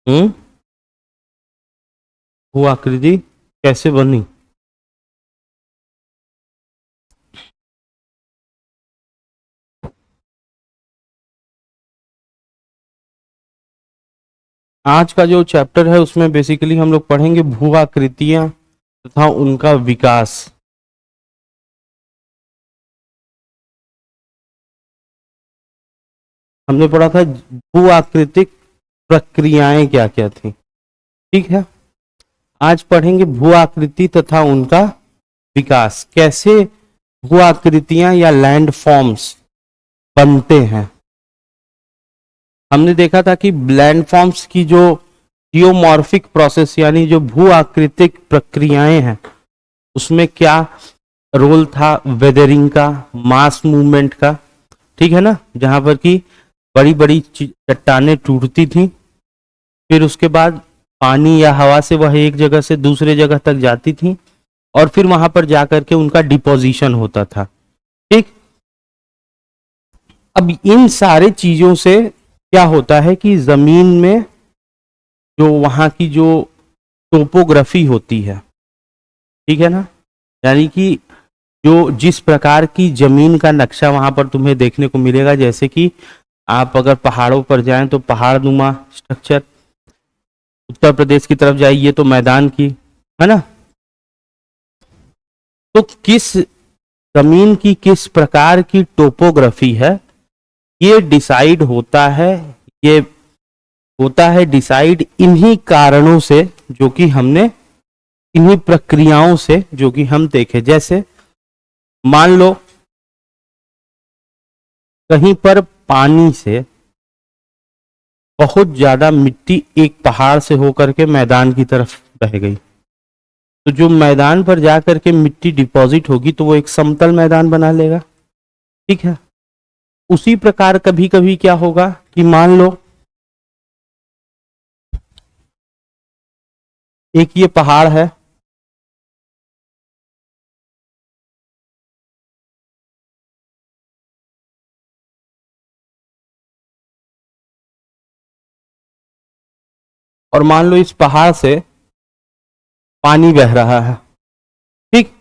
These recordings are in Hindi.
हम्म, वो आकृति कैसे बनी? आज का जो चैप्टर है उसमें बेसिकली हम लोग पढ़ेंगे भू आकृतियां तथा उनका विकास। हमने पढ़ा था भू आकृतिक प्रक्रियाएं क्या क्या थी, ठीक है। आज पढ़ेंगे भू आकृति तथा उनका विकास, कैसे भू आकृतियां या लैंड फॉर्म्स बनते हैं। हमने देखा था कि लैंड फॉर्म्स की जो जियोमॉर्फिक प्रोसेस यानी जो भू आकृतिक प्रक्रियाएं हैं उसमें क्या रोल था वेदरिंग का, मास मूवमेंट का, ठीक है ना, जहां पर कि बड़ी बड़ी चट्टानें टूटती थी, फिर उसके बाद पानी या हवा से वह एक जगह से दूसरे जगह तक जाती थी और फिर वहां पर जाकर के उनका डिपोजिशन होता था, ठीक। अब इन सारे चीजों से क्या होता है कि जमीन में जो वहां की जो टोपोग्राफी होती है, ठीक है ना, यानी कि जो जिस प्रकार की जमीन का नक्शा वहां पर तुम्हें देखने को मिलेगा, जैसे कि आप अगर पहाड़ों पर जाएं तो पहाड़ नुमा स्ट्रक्चर, उत्तर प्रदेश की तरफ जाइए तो मैदान की, है ना। तो किस जमीन की किस प्रकार की टोपोग्राफी है ये डिसाइड होता है, ये होता है डिसाइड इन्हीं कारणों से जो कि हमने, इन्हीं प्रक्रियाओं से जो कि हम देखे। जैसे मान लो कहीं पर पानी से बहुत ज्यादा मिट्टी एक पहाड़ से होकर के मैदान की तरफ बह गई, तो जो मैदान पर जाकर के मिट्टी डिपॉजिट होगी तो वो एक समतल मैदान बना लेगा, ठीक है। उसी प्रकार कभी कभी क्या होगा कि मान लो एक ये पहाड़ है, और मान लो इस पहाड़ से पानी बह रहा है, ठीक।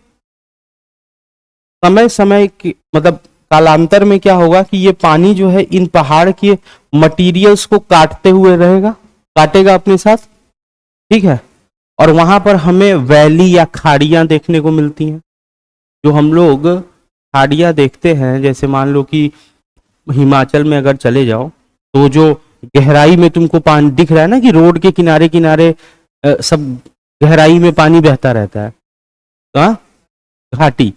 समय समय की मतलब कालांतर में क्या होगा कि ये पानी जो है इन पहाड़ के मटेरियल्स को काटते हुए रहेगा, काटेगा अपने साथ, ठीक है। और वहां पर हमें वैली या खाड़ियां देखने को मिलती हैं। जो हम लोग खाड़ियां देखते हैं, जैसे मान लो कि हिमाचल में अगर चले जाओ तो जो गहराई में तुमको पानी दिख रहा है ना कि रोड के किनारे किनारे सब गहराई में पानी बहता रहता है, हाँ, घाटी।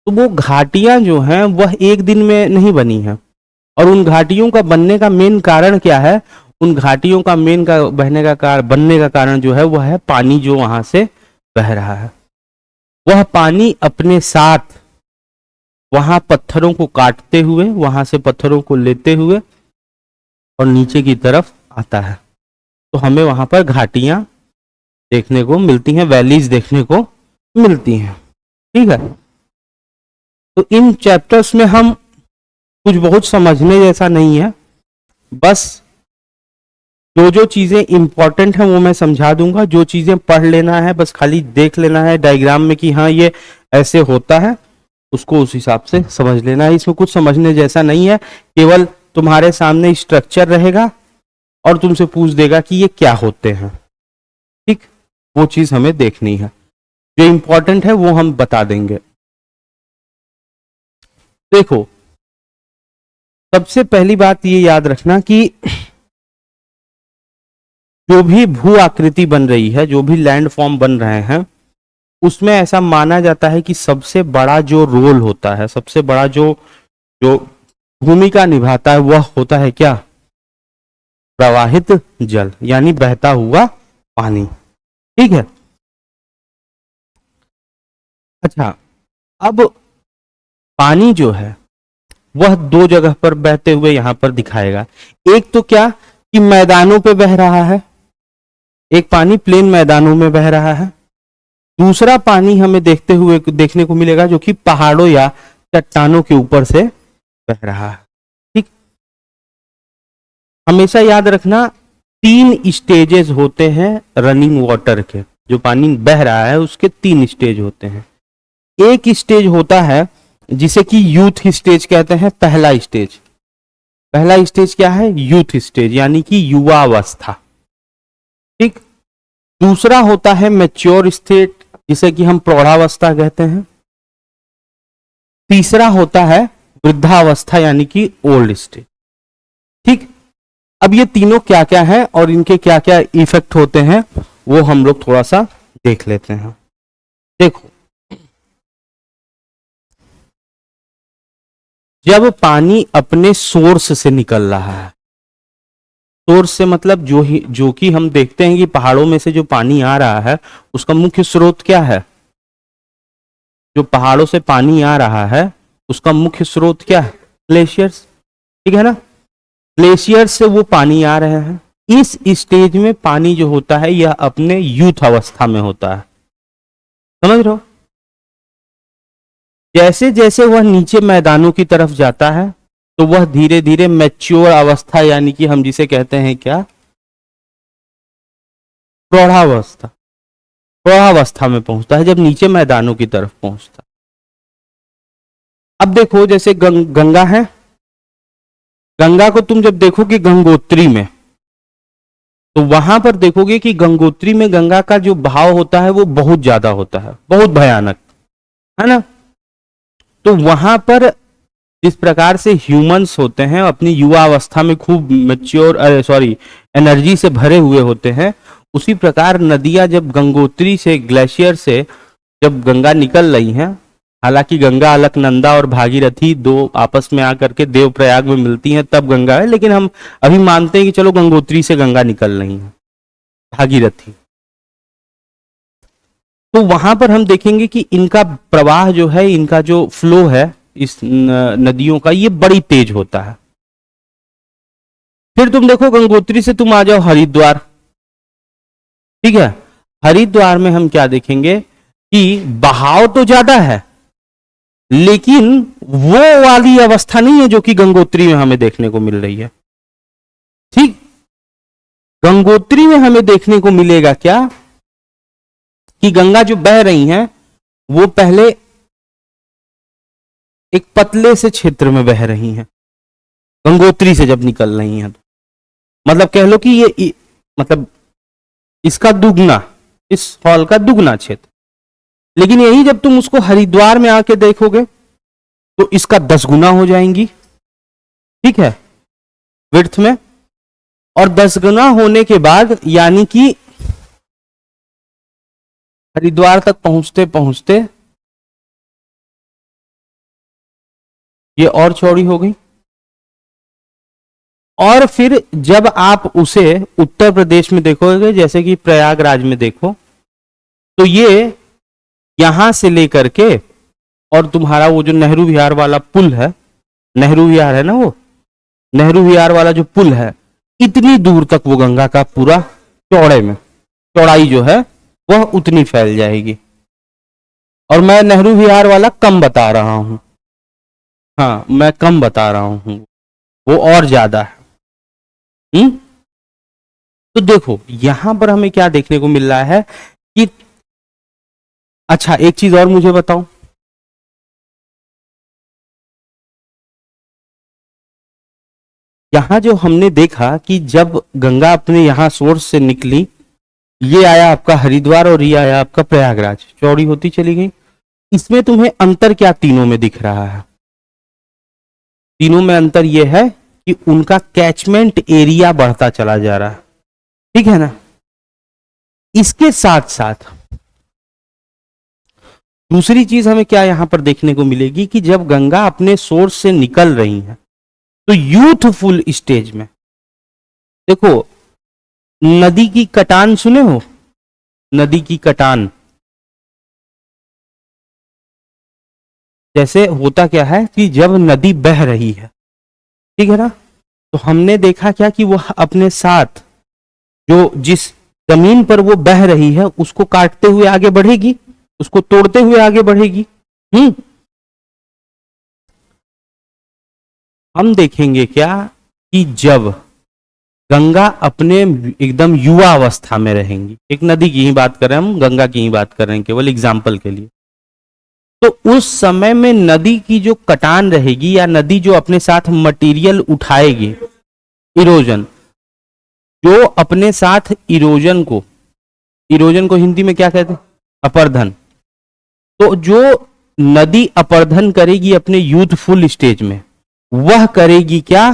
तो वो घाटियां जो हैं वह एक दिन में नहीं बनी हैं, और उन घाटियों का बनने का मेन कारण क्या है? उन घाटियों का मेन का बहने का कारण, बनने का कारण जो है वह है पानी जो वहां से बह रहा है। वह पानी अपने साथ वहां पत्थरों को काटते हुए, वहां से पत्थरों को लेते हुए और नीचे की तरफ आता है, तो हमें वहां पर घाटियां देखने को मिलती हैं, वैलीज देखने को मिलती हैं, ठीक है। तो इन चैप्टर्स में हम कुछ बहुत समझने जैसा नहीं है, बस जो जो चीजें इंपॉर्टेंट हैं वो मैं समझा दूंगा, जो चीजें पढ़ लेना है बस खाली देख लेना है डायग्राम में कि हाँ ये ऐसे होता है, उसको उस हिसाब से समझ लेना है। इसमें कुछ समझने जैसा नहीं है, केवल तुम्हारे सामने स्ट्रक्चर रहेगा और तुमसे पूछ देगा कि ये क्या होते हैं, ठीक। वो चीज हमें देखनी है, जो इंपॉर्टेंट है वो हम बता देंगे। देखो, सबसे पहली बात ये याद रखना कि जो भी भू आकृति बन रही है, जो भी लैंड फॉर्म बन रहे हैं, उसमें ऐसा माना जाता है कि सबसे बड़ा जो रोल होता है, सबसे बड़ा जो जो भूमिका निभाता है वह होता है क्या? प्रवाहित जल, यानी बहता हुआ पानी, ठीक है। अच्छा, अब पानी जो है वह दो जगह पर बहते हुए यहां पर दिखाएगा। एक तो क्या कि मैदानों पे बह रहा है, एक पानी प्लेन मैदानों में बह रहा है, दूसरा पानी हमें देखते हुए देखने को मिलेगा जो कि पहाड़ों या चट्टानों के ऊपर से बह रहा है, ठीक। हमेशा याद रखना 3 स्टेजेस होते हैं रनिंग वाटर के, जो पानी बह रहा है उसके 3 स्टेज होते हैं। एक स्टेज होता है जिसे कि यूथ स्टेज कहते हैं, पहला स्टेज। पहला स्टेज क्या है? यूथ स्टेज, यानी कि युवा अवस्था। ठीक। दूसरा होता है मैच्योर स्टेट, जिसे कि हम प्रौढ़ावस्था कहते हैं। तीसरा होता है वृद्धावस्था, यानी कि ओल्ड स्टेज। ठीक। अब ये तीनों क्या क्या है और इनके क्या क्या इफेक्ट होते हैं वो हम लोग थोड़ा सा देख लेते हैं। देखो, जब पानी अपने सोर्स से निकल रहा है, सोर्स से मतलब जो कि हम देखते हैं कि पहाड़ों में से जो पानी आ रहा है उसका मुख्य स्रोत क्या है? जो पहाड़ों से पानी आ रहा है उसका मुख्य स्रोत क्या है? ग्लेशियर्स। ठीक है ना? ग्लेशियर से वो पानी आ रहे हैं। इस स्टेज में पानी जो होता है यह अपने यूथ अवस्था में होता है। समझ रहे हो? जैसे जैसे वह नीचे मैदानों की तरफ जाता है तो वह धीरे धीरे मैच्योर अवस्था, यानी कि हम जिसे कहते हैं क्या? प्रौढ़ावस्था। प्रौढ़ावस्था में पहुंचता है जब नीचे मैदानों की तरफ पहुंचता है। अब देखो, जैसे गंगा है, गंगा को तुम जब देखोगे गंगोत्री में, तो वहां पर देखोगे कि गंगोत्री में गंगा का जो बहाव होता है वो बहुत ज्यादा होता है, बहुत भयानक, है ना? तो वहां पर जिस प्रकार से ह्यूमंस होते हैं अपनी युवा अवस्था में खूब मैच्योर एनर्जी से भरे हुए होते हैं, उसी प्रकार नदियां जब गंगोत्री से, ग्लेशियर से जब गंगा निकल रही हैं, हालांकि गंगा अलकनंदा और भागीरथी दो आपस में आकर के देवप्रयाग में मिलती हैं तब गंगा है, लेकिन हम अभी मानते हैं कि चलो गंगोत्री से गंगा निकल रही है, भागीरथी। तो वहां पर हम देखेंगे कि इनका प्रवाह जो है, इनका जो फ्लो है इस नदियों का, ये बड़ी तेज होता है। फिर तुम देखो गंगोत्री से तुम आ जाओ हरिद्वार। ठीक है? हरिद्वार में हम क्या देखेंगे कि बहाव तो ज्यादा है लेकिन वो वाली अवस्था नहीं है जो कि गंगोत्री में हमें देखने को मिल रही है। ठीक। गंगोत्री में हमें देखने को मिलेगा क्या कि गंगा जो बह रही हैं वो पहले एक पतले से क्षेत्र में बह रही हैं, गंगोत्री से जब निकल रही हैं तो मतलब कह लो कि ये मतलब इसका दुगना, इस हॉल का दुगना क्षेत्र। लेकिन यही जब तुम उसको हरिद्वार में आके देखोगे तो इसका 10 गुना हो जाएंगी। ठीक है? विड्थ में। और 10 गुना होने के बाद यानी कि हरिद्वार तक पहुंचते पहुंचते ये और चौड़ी हो गई। और फिर जब आप उसे उत्तर प्रदेश में देखोगे, जैसे कि प्रयागराज में देखो, तो ये यहां से लेकर के और तुम्हारा वो जो नेहरू विहार वाला पुल है, नेहरू विहार है ना, वो नेहरू विहार वाला जो पुल है, इतनी दूर तक वो गंगा का पूरा चौड़े में, चौड़ाई जो है वह उतनी फैल जाएगी। और मैं नेहरू विहार वाला कम बता रहा हूं, हाँ मैं कम बता रहा हूं, वो और ज्यादा है। तो देखो यहां पर हमें क्या देखने को मिल रहा है कि, अच्छा एक चीज और मुझे बताओ, यहां जो हमने देखा कि जब गंगा अपने यहां सोर्स से निकली, ये आया आपका हरिद्वार और ये आया आपका प्रयागराज, चौड़ी होती चली गई। इसमें तुम्हें अंतर क्या तीनों में दिख रहा है? तीनों में अंतर यह है कि उनका कैचमेंट एरिया बढ़ता चला जा रहा है। ठीक है ना? इसके साथ साथ दूसरी चीज हमें क्या यहां पर देखने को मिलेगी कि जब गंगा अपने सोर्स से निकल रही है तो यूथफुल स्टेज में देखो, नदी की कटान सुने हो? नदी की कटान जैसे होता क्या है कि जब नदी बह रही है, ठीक है ना, तो हमने देखा क्या कि वह अपने साथ जो जिस जमीन पर वो बह रही है उसको काटते हुए आगे बढ़ेगी, उसको तोड़ते हुए आगे बढ़ेगी। हम देखेंगे क्या कि जब गंगा अपने एकदम युवा अवस्था में रहेंगी। एक नदी की ही बात कर रहे हैं हम, गंगा की ही बात कर रहे हैं केवल एग्जाम्पल के लिए। तो उस समय में नदी की जो कटान रहेगी या नदी जो अपने साथ मटेरियल उठाएगी, इरोजन, जो अपने साथ इरोजन को हिंदी में क्या कहते हैं, अपर्धन। तो जो नदी अपर्धन करेगी अपने यूथफुल स्टेज में, वह करेगी क्या,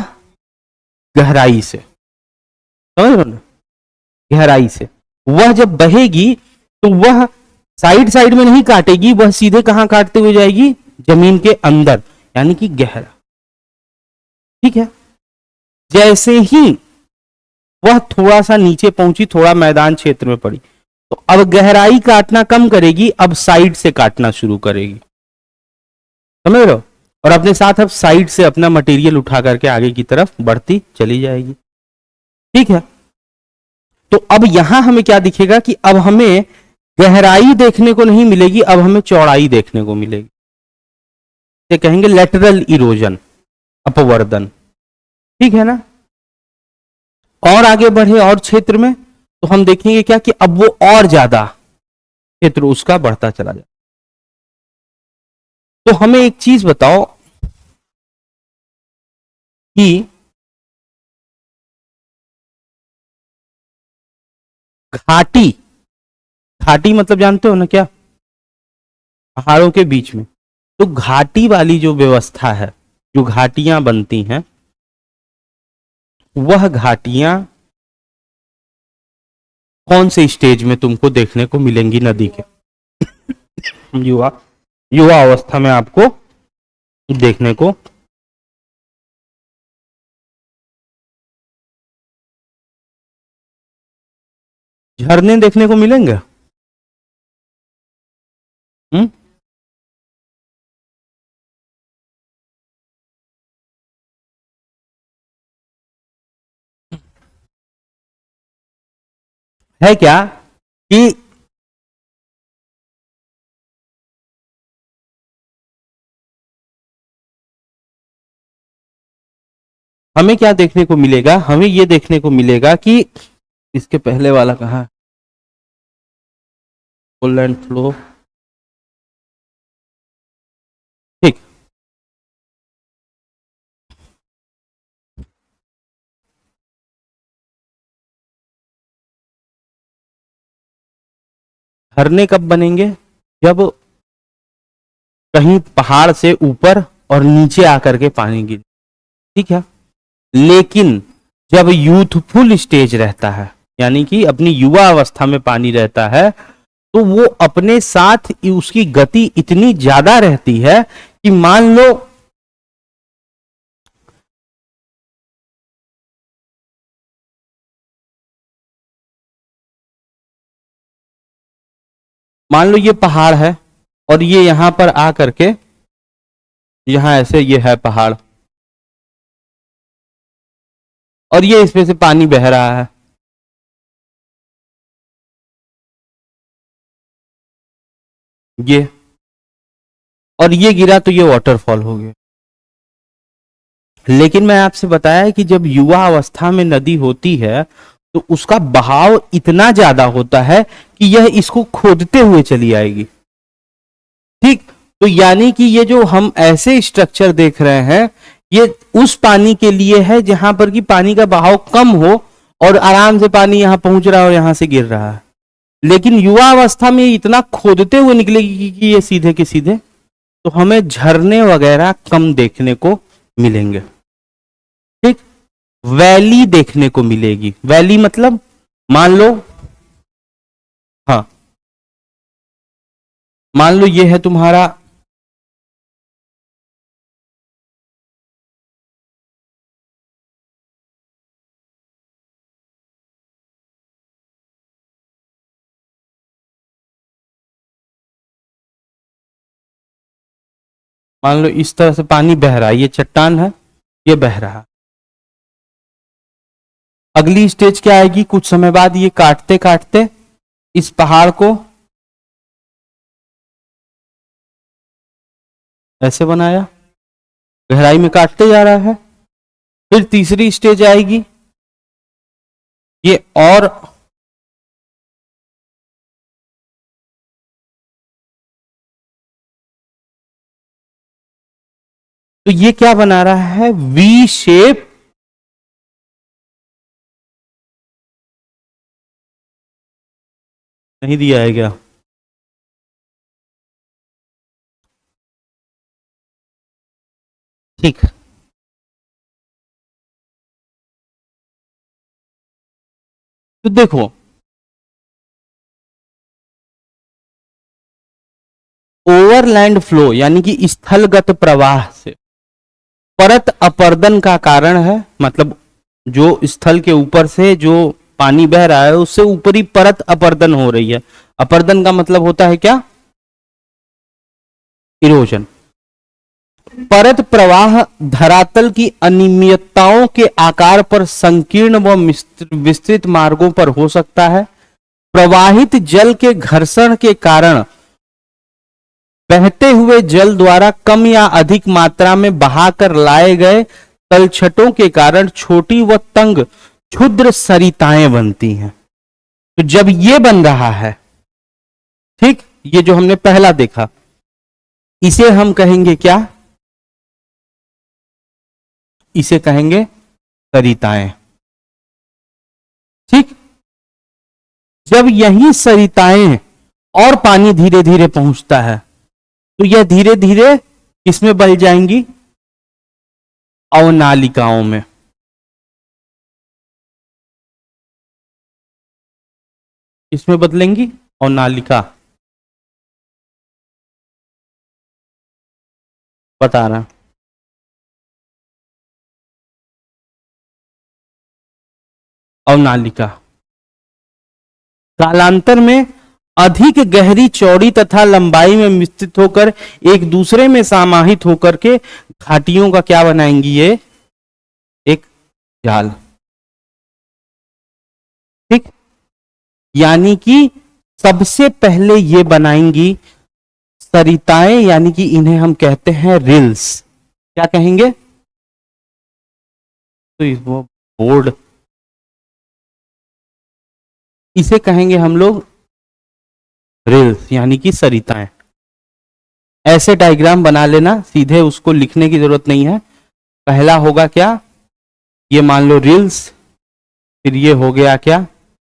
गहराई से, समझ रहे हो ना, गहराई से। वह जब बहेगी तो वह साइड साइड में नहीं काटेगी, वह सीधे कहां काटते हुए जाएगी, जमीन के अंदर, यानी कि गहरा। ठीक है। जैसे ही वह थोड़ा सा नीचे पहुंची, थोड़ा मैदान क्षेत्र में पड़ी, तो अब गहराई काटना कम करेगी, अब साइड से काटना शुरू करेगी, समझ रहे हो। और अपने साथ अब साइड से अपना मटेरियल उठा करके आगे की तरफ बढ़ती चली जाएगी। ठीक है। तो अब यहां हमें क्या दिखेगा कि अब हमें गहराई देखने को नहीं मिलेगी, अब हमें चौड़ाई देखने को मिलेगी। ये कहेंगे लेटरल इरोजन, अपवर्दन। ठीक है ना। और आगे बढ़े और क्षेत्र में, तो हम देखेंगे क्या कि अब वो और ज्यादा क्षेत्र उसका बढ़ता चला जाए। तो हमें एक चीज बताओ कि घाटी, घाटी मतलब जानते हो ना क्या, पहाड़ों के बीच में। तो घाटी वाली जो व्यवस्था है, जो घाटियां बनती हैं, वह घाटियां कौन से स्टेज में तुमको देखने को मिलेंगी नदी के, युवा युवा अवस्था में आपको देखने को, झरने देखने को मिलेंगे। हम्म। है क्या कि हमें क्या देखने को मिलेगा, हमें ये देखने को मिलेगा कि इसके पहले वाला कहाँ, फुल एंड फ्लो। ठीक। झरने कब बनेंगे, जब कहीं पहाड़ से ऊपर और नीचे आकर के पानी गिरे। ठीक है। लेकिन जब यूथफुल स्टेज रहता है, यानी कि अपनी युवा अवस्था में पानी रहता है, तो वो अपने साथ उसकी गति इतनी ज्यादा रहती है कि मान लो ये पहाड़ है और ये यहां पर आ करके, यहां ऐसे ये है पहाड़, और ये इसमें से पानी बह रहा है, ये, और ये गिरा तो ये वाटरफॉल हो गया। लेकिन मैं आपसे बताया कि जब युवा अवस्था में नदी होती है, तो उसका बहाव इतना ज्यादा होता है कि यह इसको खोदते हुए चली आएगी। ठीक। तो यानी कि ये जो हम ऐसे स्ट्रक्चर देख रहे हैं, ये उस पानी के लिए है जहां पर कि पानी का बहाव कम हो और आराम से पानी यहां पहुंच रहा है और यहां से गिर रहा है। लेकिन युवा अवस्था में ये इतना खोदते हुए निकलेगी कि ये सीधे के सीधे, तो हमें झरने वगैरह कम देखने को मिलेंगे। ठीक। वैली देखने को मिलेगी। वैली मतलब, मान लो, हाँ, मान लो ये है तुम्हारा, मान लो इस तरह से पानी बह रहा है, ये चट्टान है, ये बह रहा है। अगली स्टेज क्या आएगी, कुछ समय बाद ये काटते काटते इस पहाड़ को ऐसे बनाया, गहराई में काटते जा रहा है। फिर तीसरी स्टेज आएगी, ये और तो ये क्या बना रहा है, वी शेप नहीं दिया है क्या? ठीक, तो देखो ओवरलैंड फ्लो यानी कि स्थलगत प्रवाह से परत अपरदन का कारण है, मतलब जो स्थल के ऊपर से जो पानी बह रहा है उससे ऊपरी परत अपरदन हो रही है। अपरदन का मतलब होता है क्या, इरोजन। परत प्रवाह धरातल की अनियमितताओं के आकार पर संकीर्ण व विस्तृत मार्गों पर हो सकता है। प्रवाहित जल के घर्षण के कारण बहते हुए जल द्वारा कम या अधिक मात्रा में बहाकर लाए गए तलछटों के कारण छोटी व तंग क्षुद्र सरिताएं बनती हैं। तो जब ये बन रहा है, ठीक, ये जो हमने पहला देखा, इसे हम कहेंगे क्या, इसे कहेंगे सरिताएं। ठीक, जब यही सरिताएं और पानी धीरे धीरे पहुंचता है तो यह धीरे धीरे किसमें बह जाएंगी, अवनालिकाओं में। इसमें बदलेंगी अवनालिका, बता रहा, अवनालिका कालांतर में अधिक गहरी, चौड़ी तथा लंबाई में विस्तृत होकर एक दूसरे में समाहित होकर के घाटियों का क्या बनाएंगी, ये एक जाल। ठीक, यानी कि सबसे पहले ये बनाएंगी सरिताएं, यानी कि इन्हें हम कहते हैं रिल्स। क्या कहेंगे, तो इस वो बोर्ड, इसे कहेंगे हम लोग रिल्स यानी कि सरिताएं। ऐसे डायग्राम बना लेना, सीधे उसको लिखने की जरूरत नहीं है। पहला होगा क्या, ये मान लो रिल्स, फिर ये हो गया क्या,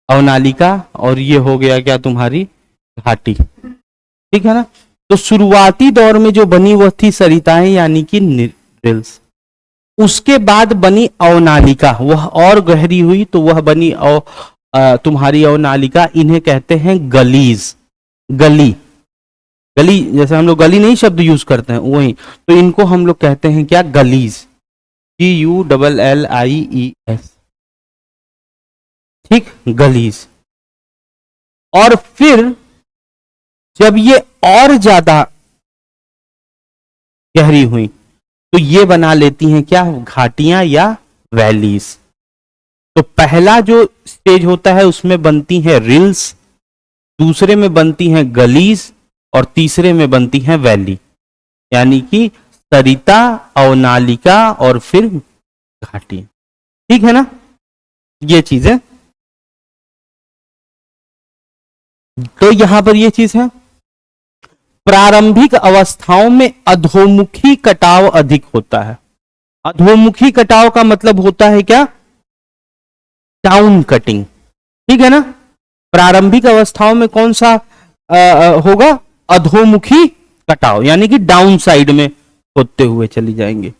अवनालिका, और ये हो गया क्या, तुम्हारी घाटी। ठीक है ना। तो शुरुआती दौर में जो बनी वह थी सरिताएं यानी कि रिल्स। उसके बाद बनी अवनालिका, वह और गहरी हुई तो वह बनी तुम्हारी अवनालिका। इन्हें कहते हैं गलीज, गली, गली जैसे हम लोग गली नहीं शब्द यूज करते हैं वही, तो इनको हम लोग कहते हैं क्या, गलीज, GULLIES। ठीक, गलीज। और फिर जब ये और ज्यादा गहरी हुई तो ये बना लेती हैं क्या, घाटियां या वैलीज। तो पहला जो स्टेज होता है उसमें बनती है रिल्स, दूसरे में बनती हैं गलीज, और तीसरे में बनती हैं वैली, यानी कि सरिता, अवनालिका और फिर घाटी। ठीक है ना, ये चीजें। तो यहां पर ये चीज है, प्रारंभिक अवस्थाओं में अधोमुखी कटाव अधिक होता है। अधोमुखी कटाव का मतलब होता है क्या, डाउन कटिंग। ठीक है ना, प्रारंभिक अवस्थाओं में कौन सा होगा, अधोमुखी कटाव, यानी कि डाउन साइड में होते हुए चली जाएंगे,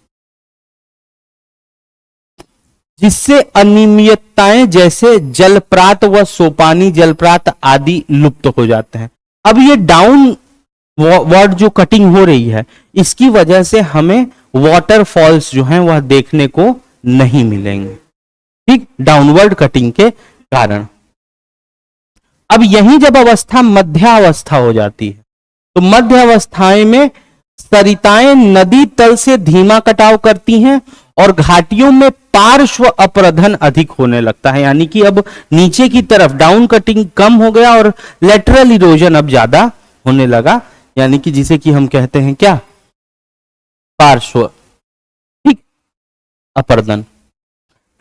जिससे अनियमितताएं जैसे जलप्रात व सोपानी जलप्रात आदि लुप्त हो जाते हैं। अब ये डाउन वर्ड जो कटिंग हो रही है, इसकी वजह से हमें वाटरफॉल्स जो हैं वह देखने को नहीं मिलेंगे। ठीक, डाउनवर्ड कटिंग के कारण। अब यही जब अवस्था मध्यावस्था हो जाती है, तो मध्य अवस्थाएं में सरिताएं नदी तल से धीमा कटाव करती हैं और घाटियों में पार्श्व अपरधन अधिक होने लगता है, यानी कि अब नीचे की तरफ डाउन कटिंग कम हो गया और लेटरल इरोजन अब ज्यादा होने लगा, यानी कि जिसे कि हम कहते हैं क्या, पार्श्व, ठीक, अपरदन।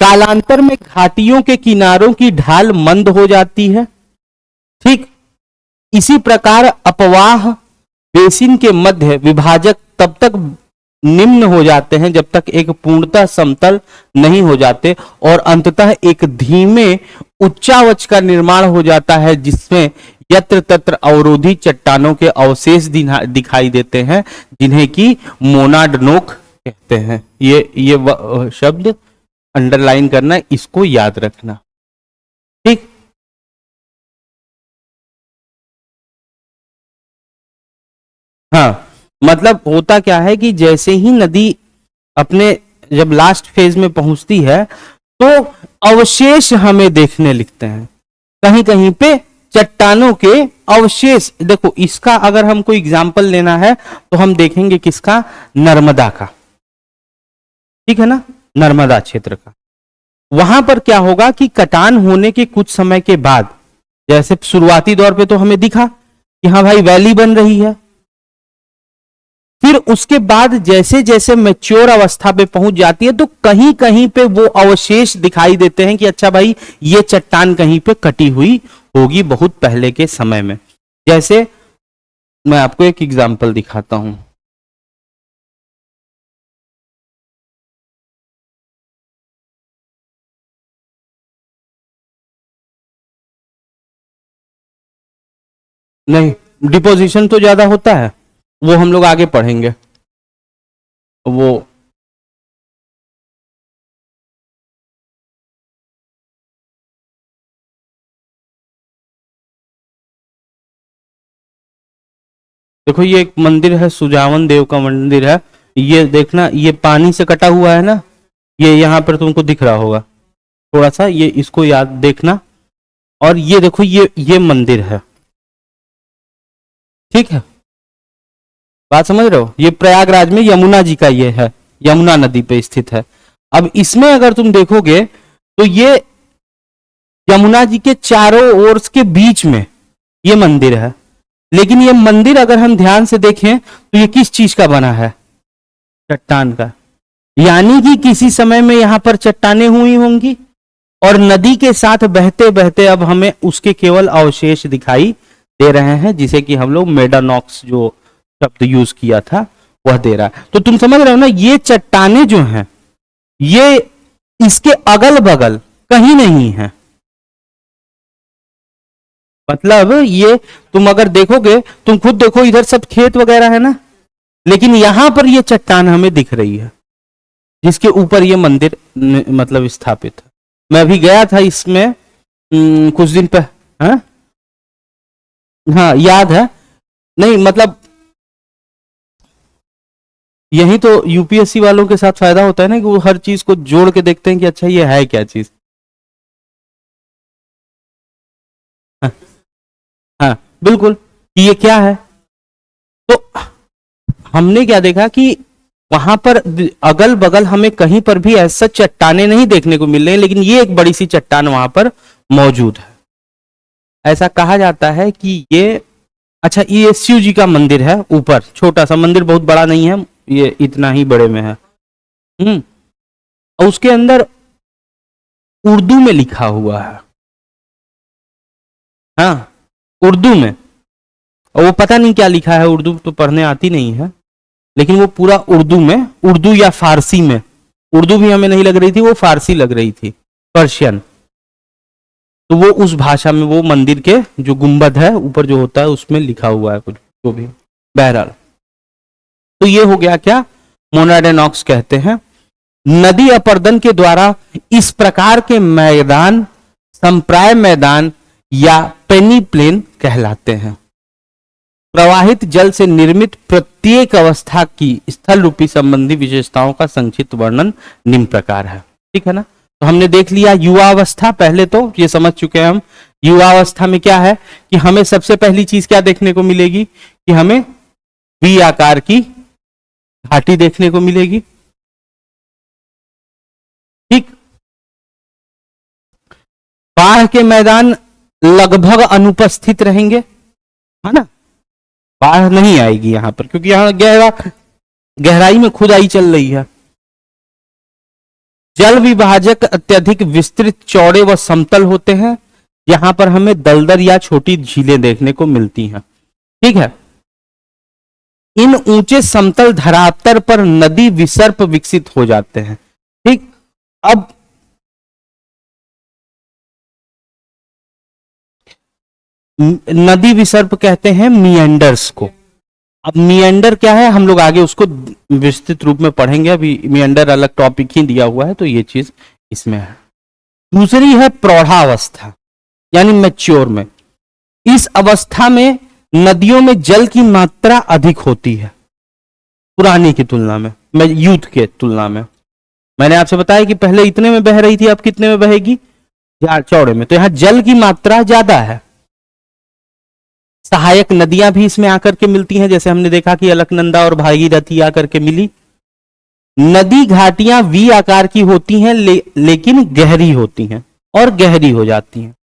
कालांतर में घाटियों के किनारों की ढाल मंद हो जाती है। ठीक इसी प्रकार अपवाह बेसिन के मध्य विभाजक तब तक निम्न हो जाते हैं जब तक एक पूर्णतः समतल नहीं हो जाते, और अंततः एक धीमे उच्चावच का निर्माण हो जाता है जिसमें यत्र तत्र अवरोधी चट्टानों के अवशेष दिखाई देते हैं, जिन्हें कि मोनाडनोक कहते हैं। ये शब्द अंडरलाइन करना, इसको याद रखना। ठीक, हाँ, मतलब होता क्या है कि जैसे ही नदी अपने जब लास्ट फेज में पहुंचती है तो अवशेष हमें देखने लिखते हैं, कहीं कहीं पे चट्टानों के अवशेष। देखो इसका अगर हमको एग्जाम्पल लेना है तो हम देखेंगे किसका, नर्मदा का। ठीक है ना, नर्मदा क्षेत्र का। वहां पर क्या होगा कि कटान होने के कुछ समय के बाद, जैसे शुरुआती दौर पे तो हमें दिखा कि हाँ भाई वैली बन रही है, फिर उसके बाद जैसे जैसे मैच्योर अवस्था पे पहुंच जाती है तो कहीं कहीं पे वो अवशेष दिखाई देते हैं कि अच्छा भाई ये चट्टान कहीं पे कटी हुई होगी बहुत पहले के समय में। जैसे मैं आपको एक एग्जांपल दिखाता हूं। नहीं, डिपोजिशन तो ज्यादा होता है, वो हम लोग आगे पढ़ेंगे। वो देखो ये एक मंदिर है, सुजावन देव का मंदिर है। ये देखना, ये पानी से कटा हुआ है ना, ये यहां पर तुमको दिख रहा होगा थोड़ा सा, ये इसको याद देखना। और ये देखो ये मंदिर है। ठीक है, बात समझ रहे हो, ये प्रयागराज में यमुना जी का ये है, यमुना नदी पे स्थित है। अब इसमें अगर तुम देखोगे तो ये यमुना जी के चारों ओर के बीच में ये मंदिर है, लेकिन ये मंदिर अगर हम ध्यान से देखें तो ये किस चीज का बना है, चट्टान का। यानी कि किसी समय में यहां पर चट्टानें हुई होंगी और नदी के साथ बहते बहते अब हमें उसके केवल अवशेष दिखाई दे रहे हैं, जिसे कि हम लोग मेडानॉक्स जो शब्द यूज किया था वह दे रहा है। तो तुम समझ रहे हो ना, ये चट्टानें जो हैं ये इसके अगल बगल कहीं नहीं है। मतलब ये तुम अगर देखोगे, तुम खुद देखो, इधर सब खेत वगैरह है ना, लेकिन यहां पर ये चट्टान हमें दिख रही है जिसके ऊपर ये मंदिर मतलब स्थापित है। मैं अभी गया था इसमें कुछ दिन पहले। हाँ हाँ याद है, नहीं मतलब यही तो यूपीएससी वालों के साथ फायदा होता है ना, कि वो हर चीज को जोड़ के देखते हैं कि अच्छा ये है क्या चीज। हाँ, हाँ बिल्कुल, कि ये क्या है। तो हमने क्या देखा कि वहां पर अगल बगल हमें कहीं पर भी ऐसा चट्टाने नहीं देखने को मिल रहे हैं, लेकिन ये एक बड़ी सी चट्टान वहां पर मौजूद है। ऐसा कहा जाता है कि ये, अच्छा ये शिव जी का मंदिर है ऊपर, छोटा सा मंदिर, बहुत बड़ा नहीं है, ये इतना ही बड़े में है। और उसके अंदर उर्दू में लिखा हुआ है। हाँ, उर्दू में, और वो पता नहीं क्या लिखा है, उर्दू तो पढ़ने आती नहीं है, लेकिन वो पूरा उर्दू में, उर्दू या फारसी में, उर्दू भी हमें नहीं लग रही थी, वो फारसी लग रही थी, पर्शियन। तो वो उस भाषा में वो मंदिर के जो गुंबद है ऊपर जो होता है उसमें लिखा हुआ है कुछ, जो भी बहरहाल। तो ये हो गया क्या, मोनाडेनॉक्स कहते हैं। नदी अपर्दन के द्वारा इस प्रकार के मैदान संप्राय मैदान या पेनी प्लेन कहलाते हैं। प्रवाहित जल से निर्मित प्रत्येक अवस्था की स्थल रूपी संबंधी विशेषताओं का संक्षिप्त वर्णन निम्न प्रकार है। ठीक है ना, तो हमने देख लिया युवा अवस्था, पहले तो ये समझ चुके हैं हम। युवा अवस्था में क्या है कि हमें सबसे पहली चीज क्या देखने को मिलेगी, कि हमें वी आकार की घाटी देखने को मिलेगी। ठीक, बाढ़ के मैदान लगभग अनुपस्थित रहेंगे, है ना, बाढ़ नहीं आएगी यहां पर, क्योंकि यहां गहराई में खुदाई चल रही है। जल विभाजक अत्यधिक विस्तृत, चौड़े व समतल होते हैं। यहां पर हमें दलदल या छोटी झीलें देखने को मिलती हैं। ठीक है, इन ऊंचे समतल धरातल पर नदी विसर्प विकसित हो जाते हैं। ठीक, अब नदी विसर्प कहते हैं मिएंडर्स को। अब मिएंडर क्या है, हम लोग आगे उसको विस्तृत रूप में पढ़ेंगे, अभी मिएंडर अलग टॉपिक ही दिया हुआ है, तो ये चीज इसमें है। दूसरी है प्रौढ़ावस्था यानी मैच्योर में। इस अवस्था में नदियों में जल की मात्रा अधिक होती है पुरानी की तुलना में, यूथ के तुलना में। मैंने आपसे बताया कि पहले इतने में बह रही थी, अब कितने में बहेगी, चौड़े में। तो यहां जल की मात्रा ज्यादा है। सहायक नदियां भी इसमें आकर के मिलती हैं, जैसे हमने देखा कि अलकनंदा और भागीरथी आकर के मिली। नदी घाटियां वी आकार की होती हैं, लेकिन गहरी होती हैं और गहरी हो जाती हैं।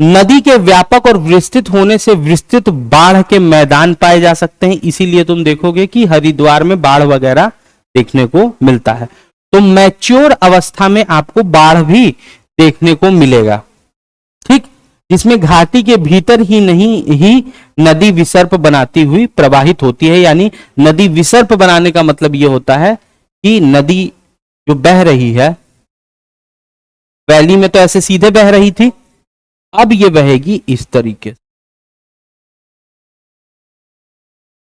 नदी के व्यापक और विस्तृत होने से विस्तृत बाढ़ के मैदान पाए जा सकते हैं, इसीलिए तुम देखोगे कि हरिद्वार में बाढ़ वगैरह देखने को मिलता है। तो मैच्योर अवस्था में आपको बाढ़ भी देखने को मिलेगा। ठीक, जिसमें घाटी के भीतर ही नहीं ही नदी विसर्प बनाती हुई प्रवाहित होती है। यानी नदी विसर्प बनाने का मतलब यह होता है कि नदी जो बह रही है, वैली में तो ऐसे सीधे बह रही थी, अब ये बहेगी इस तरीके से।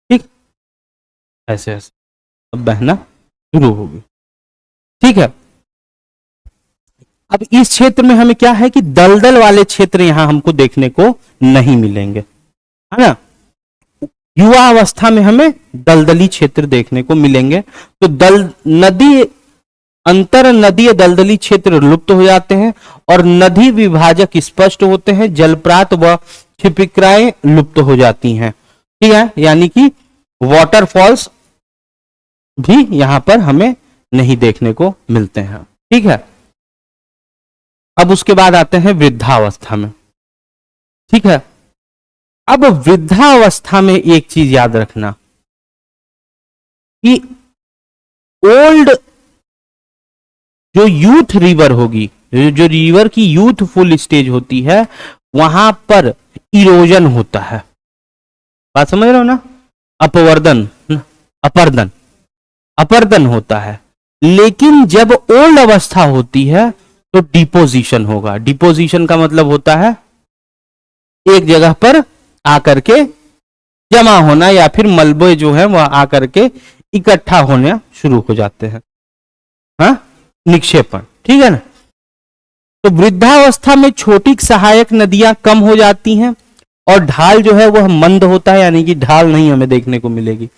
ठीक, ऐसे ऐसे अब बहना शुरू होगी। ठीक है, अब इस क्षेत्र में हमें क्या है कि दलदल वाले क्षेत्र यहां हमको देखने को नहीं मिलेंगे, है ना। युवा अवस्था में हमें दलदली क्षेत्र देखने को मिलेंगे। तो नदी अंतर नदीय दलदली क्षेत्र लुप्त हो जाते हैं और नदी विभाजक स्पष्ट होते हैं। जलप्रात व क्षिप्रिकाएं लुप्त हो जाती हैं। ठीक है, यानी कि वाटरफॉल्स भी यहां पर हमें नहीं देखने को मिलते हैं। ठीक है, अब उसके बाद आते हैं वृद्धावस्था में। ठीक है, अब वृद्धावस्था में एक चीज याद रखना कि ओल्ड जो यूथ रिवर होगी, जो रिवर की यूथफुल स्टेज होती है, वहां पर इरोजन होता है। बात समझ रहे हो ना, अपवर्दन, अपर्दन होता है। लेकिन जब ओल्ड अवस्था होती है तो डिपोजिशन होगा। डिपोजिशन का मतलब होता है एक जगह पर आकर के जमा होना, या फिर मलबे जो है वह आकर के इकट्ठा होने शुरू हो जाते हैं, हाँ, निक्षेपण। ठीक है ना। तो वृद्धावस्था में छोटी सहायक नदियां कम हो जाती हैं और ढाल जो है वह मंद होता है, यानी कि ढाल नहीं हमें देखने को मिलेगी।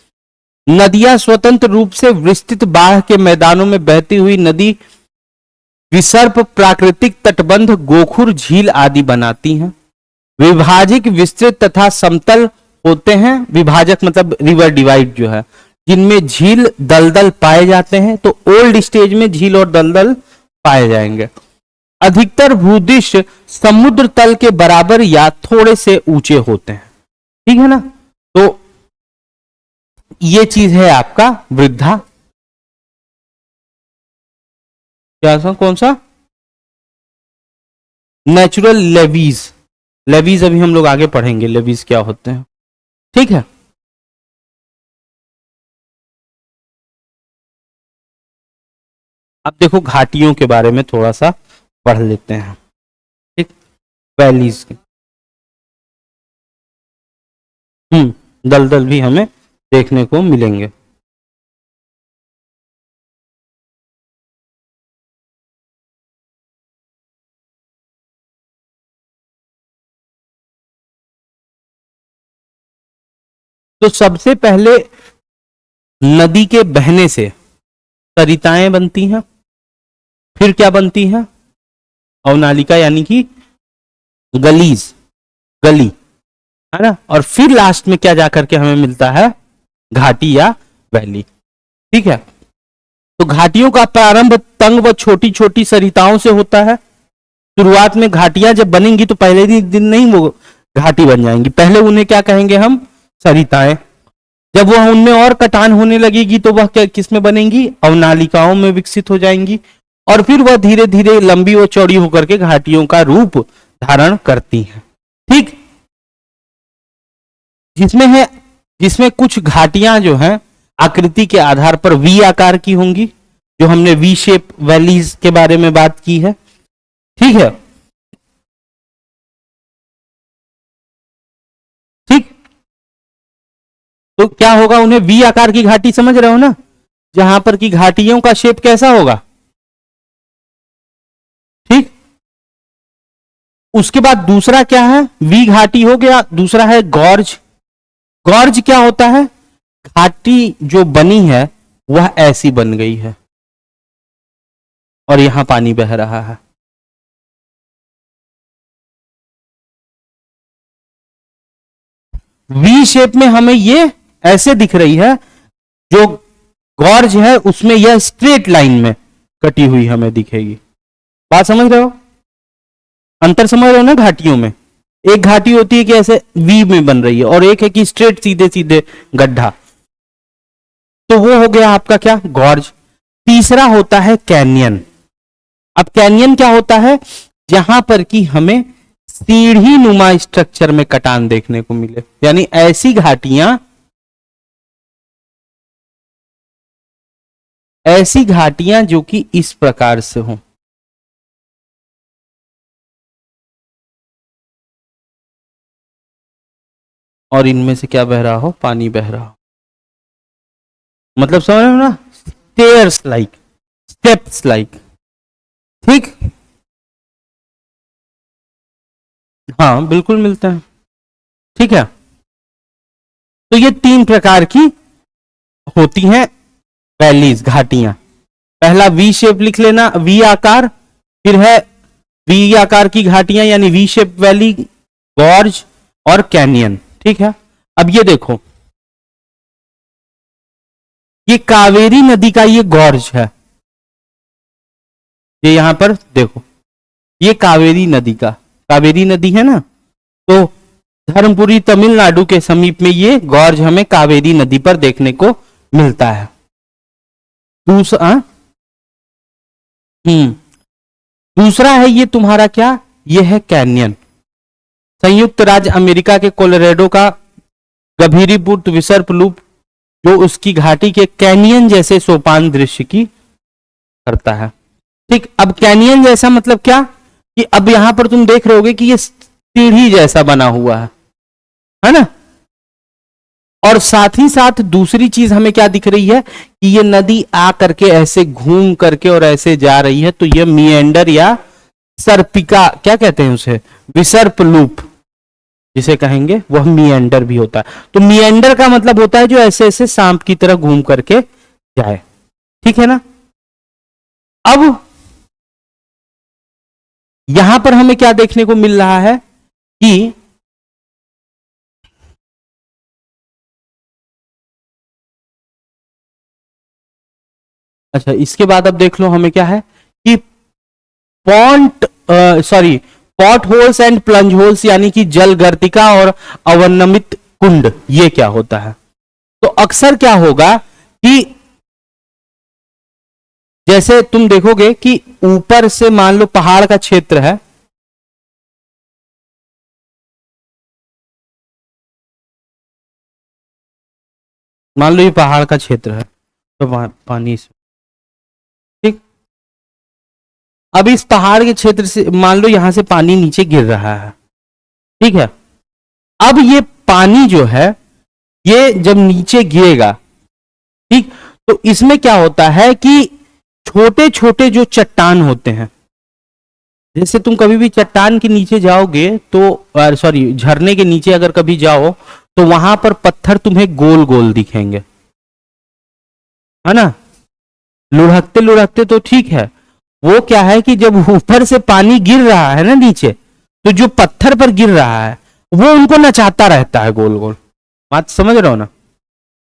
नदियां स्वतंत्र रूप से विस्तृत बाढ़ के मैदानों में बहती हुई नदी विसर्प प्राकृतिक तटबंध गोखुर झील आदि बनाती हैं। विभाजक विस्तृत तथा समतल होते हैं। विभाजक मतलब रिवर डिवाइड जो है, जिनमें झील दलदल पाए जाते हैं। तो ओल्ड स्टेज में झील और दलदल पाए जाएंगे। अधिकतर भूदृश्य समुद्र तल के बराबर या थोड़े से ऊंचे होते हैं। ठीक है ना। तो ये चीज है आपका वृद्धा, क्या सा, कौन सा, नेचुरल लेवीज। लेवीज अभी हम लोग आगे पढ़ेंगे, लेवीज क्या होते हैं। ठीक है, अब देखो घाटियों के बारे में थोड़ा सा पढ़ लेते हैं। ठीक, वैलीज, दलदल भी हमें देखने को मिलेंगे। तो सबसे पहले नदी के बहने से सरिताएं बनती हैं, फिर क्या बनती हैं, अवनालिका यानी कि गलीज, गली, है ना। और फिर लास्ट में क्या जाकर के हमें मिलता है, घाटी या वैली। ठीक है, तो घाटियों का प्रारंभ तंग व छोटी छोटी सरिताओं से होता है। शुरुआत में घाटियां जब बनेंगी तो पहले दिन नहीं वो घाटी बन जाएंगी, पहले उन्हें क्या कहेंगे हम, सरिताएं। जब वह उनमें और कटान होने लगेगी तो वह क्या किस में बनेंगी, अवनालिकाओं में विकसित हो जाएंगी, और फिर वह धीरे धीरे लंबी व चौड़ी होकर के घाटियों का रूप धारण करती हैं। ठीक, जिसमें कुछ घाटियां जो हैं आकृति के आधार पर वी आकार की होंगी, जो हमने वी शेप वैलीज के बारे में बात की है। ठीक है, ठीक, तो क्या होगा, उन्हें वी आकार की घाटी समझ रहे हो ना, जहां पर की घाटियों का शेप कैसा होगा। ठीक, उसके बाद दूसरा क्या है, वी घाटी हो गया, दूसरा है गॉर्ज। गॉर्ज क्या होता है, घाटी जो बनी है वह ऐसी बन गई है और यहां पानी बह रहा है। वी शेप में हमें ये ऐसे दिख रही है, जो गॉर्ज है उसमें यह स्ट्रेट लाइन में कटी हुई हमें दिखेगी। बात समझ रहे हो, अंतर समझ रहे हो ना घाटियों में। एक घाटी होती है कि ऐसे वी में बन रही है, और एक है कि स्ट्रेट सीधे सीधे गड्ढा। तो वो हो गया आपका क्या, गॉर्ज। तीसरा होता है कैनियन। अब कैनियन क्या होता है, जहां पर कि हमें सीढ़ी नुमा स्ट्रक्चर में कटान देखने को मिले, यानी ऐसी घाटियां जो कि इस प्रकार से हो, और इनमें से क्या बह रहा हो, पानी बह रहा हो। मतलब समझ रहे हो ना, स्टेयर्स लाइक, स्टेप्स लाइक। ठीक, हाँ बिल्कुल मिलते हैं। ठीक है, तो ये 3 प्रकार की होती हैं वैलीज, घाटियां। पहला वी शेप लिख लेना, वी आकार, फिर है वी आकार की घाटियां यानी वी शेप वैली, गॉर्ज और कैनियन। ठीक है, अब ये देखो, ये कावेरी नदी का ये गॉर्ज है, ये यहां पर देखो, ये कावेरी नदी का, कावेरी नदी है ना, तो धर्मपुरी तमिलनाडु के समीप में ये गॉर्ज हमें कावेरी नदी पर देखने को मिलता है। दूसरा दूसरा है ये तुम्हारा क्या, ये है कैनियन। संयुक्त राज्य अमेरिका के कोलोराडो का गभीरीभूत विसर्प लूप, जो उसकी घाटी के कैनियन जैसे सोपान दृश्य की करता है। ठीक, अब कैनियन जैसा मतलब क्या, कि अब यहां पर तुम देख रहे होगे कि ये सीढ़ी जैसा बना हुआ है ना। और साथ ही साथ दूसरी चीज हमें क्या दिख रही है, कि ये नदी आ करके ऐसे घूम करके और ऐसे जा रही है, तो ये मिएंडर या सर्पिका, क्या कहते हैं उसे, विसर्प लूप जिसे कहेंगे, वह मिएंडर भी होता है। तो मिएंडर का मतलब होता है जो ऐसे ऐसे सांप की तरह घूम करके जाए। ठीक है ना। अब यहां पर हमें क्या देखने को मिल रहा है कि अच्छा, इसके बाद अब देख लो हमें क्या है कि pot holes and plunge holes, यानी कि जल गर्तिका और अवनमित कुंड, ये क्या होता है। तो अक्सर क्या होगा कि जैसे तुम देखोगे कि ऊपर से मान लो पहाड़ का क्षेत्र है, मान लो ये पहाड़ का क्षेत्र है, तो पानी, ठीक, अब इस पहाड़ के क्षेत्र से मान लो यहां से पानी नीचे गिर रहा है, ठीक है। अब ये पानी जो है ये जब नीचे गिरेगा, ठीक, तो इसमें क्या होता है कि छोटे छोटे जो चट्टान होते हैं, जैसे तुम कभी भी चट्टान के नीचे जाओगे तो झरने के नीचे अगर कभी जाओ तो वहां पर पत्थर तुम्हें गोल गोल दिखेंगे, है ना, लुढ़कते लुढ़कते, तो ठीक है। वो क्या है कि जब ऊपर से पानी गिर रहा है ना नीचे, तो जो पत्थर पर गिर रहा है वो उनको नचाता रहता है गोल गोल। बात समझ रहे हो ना,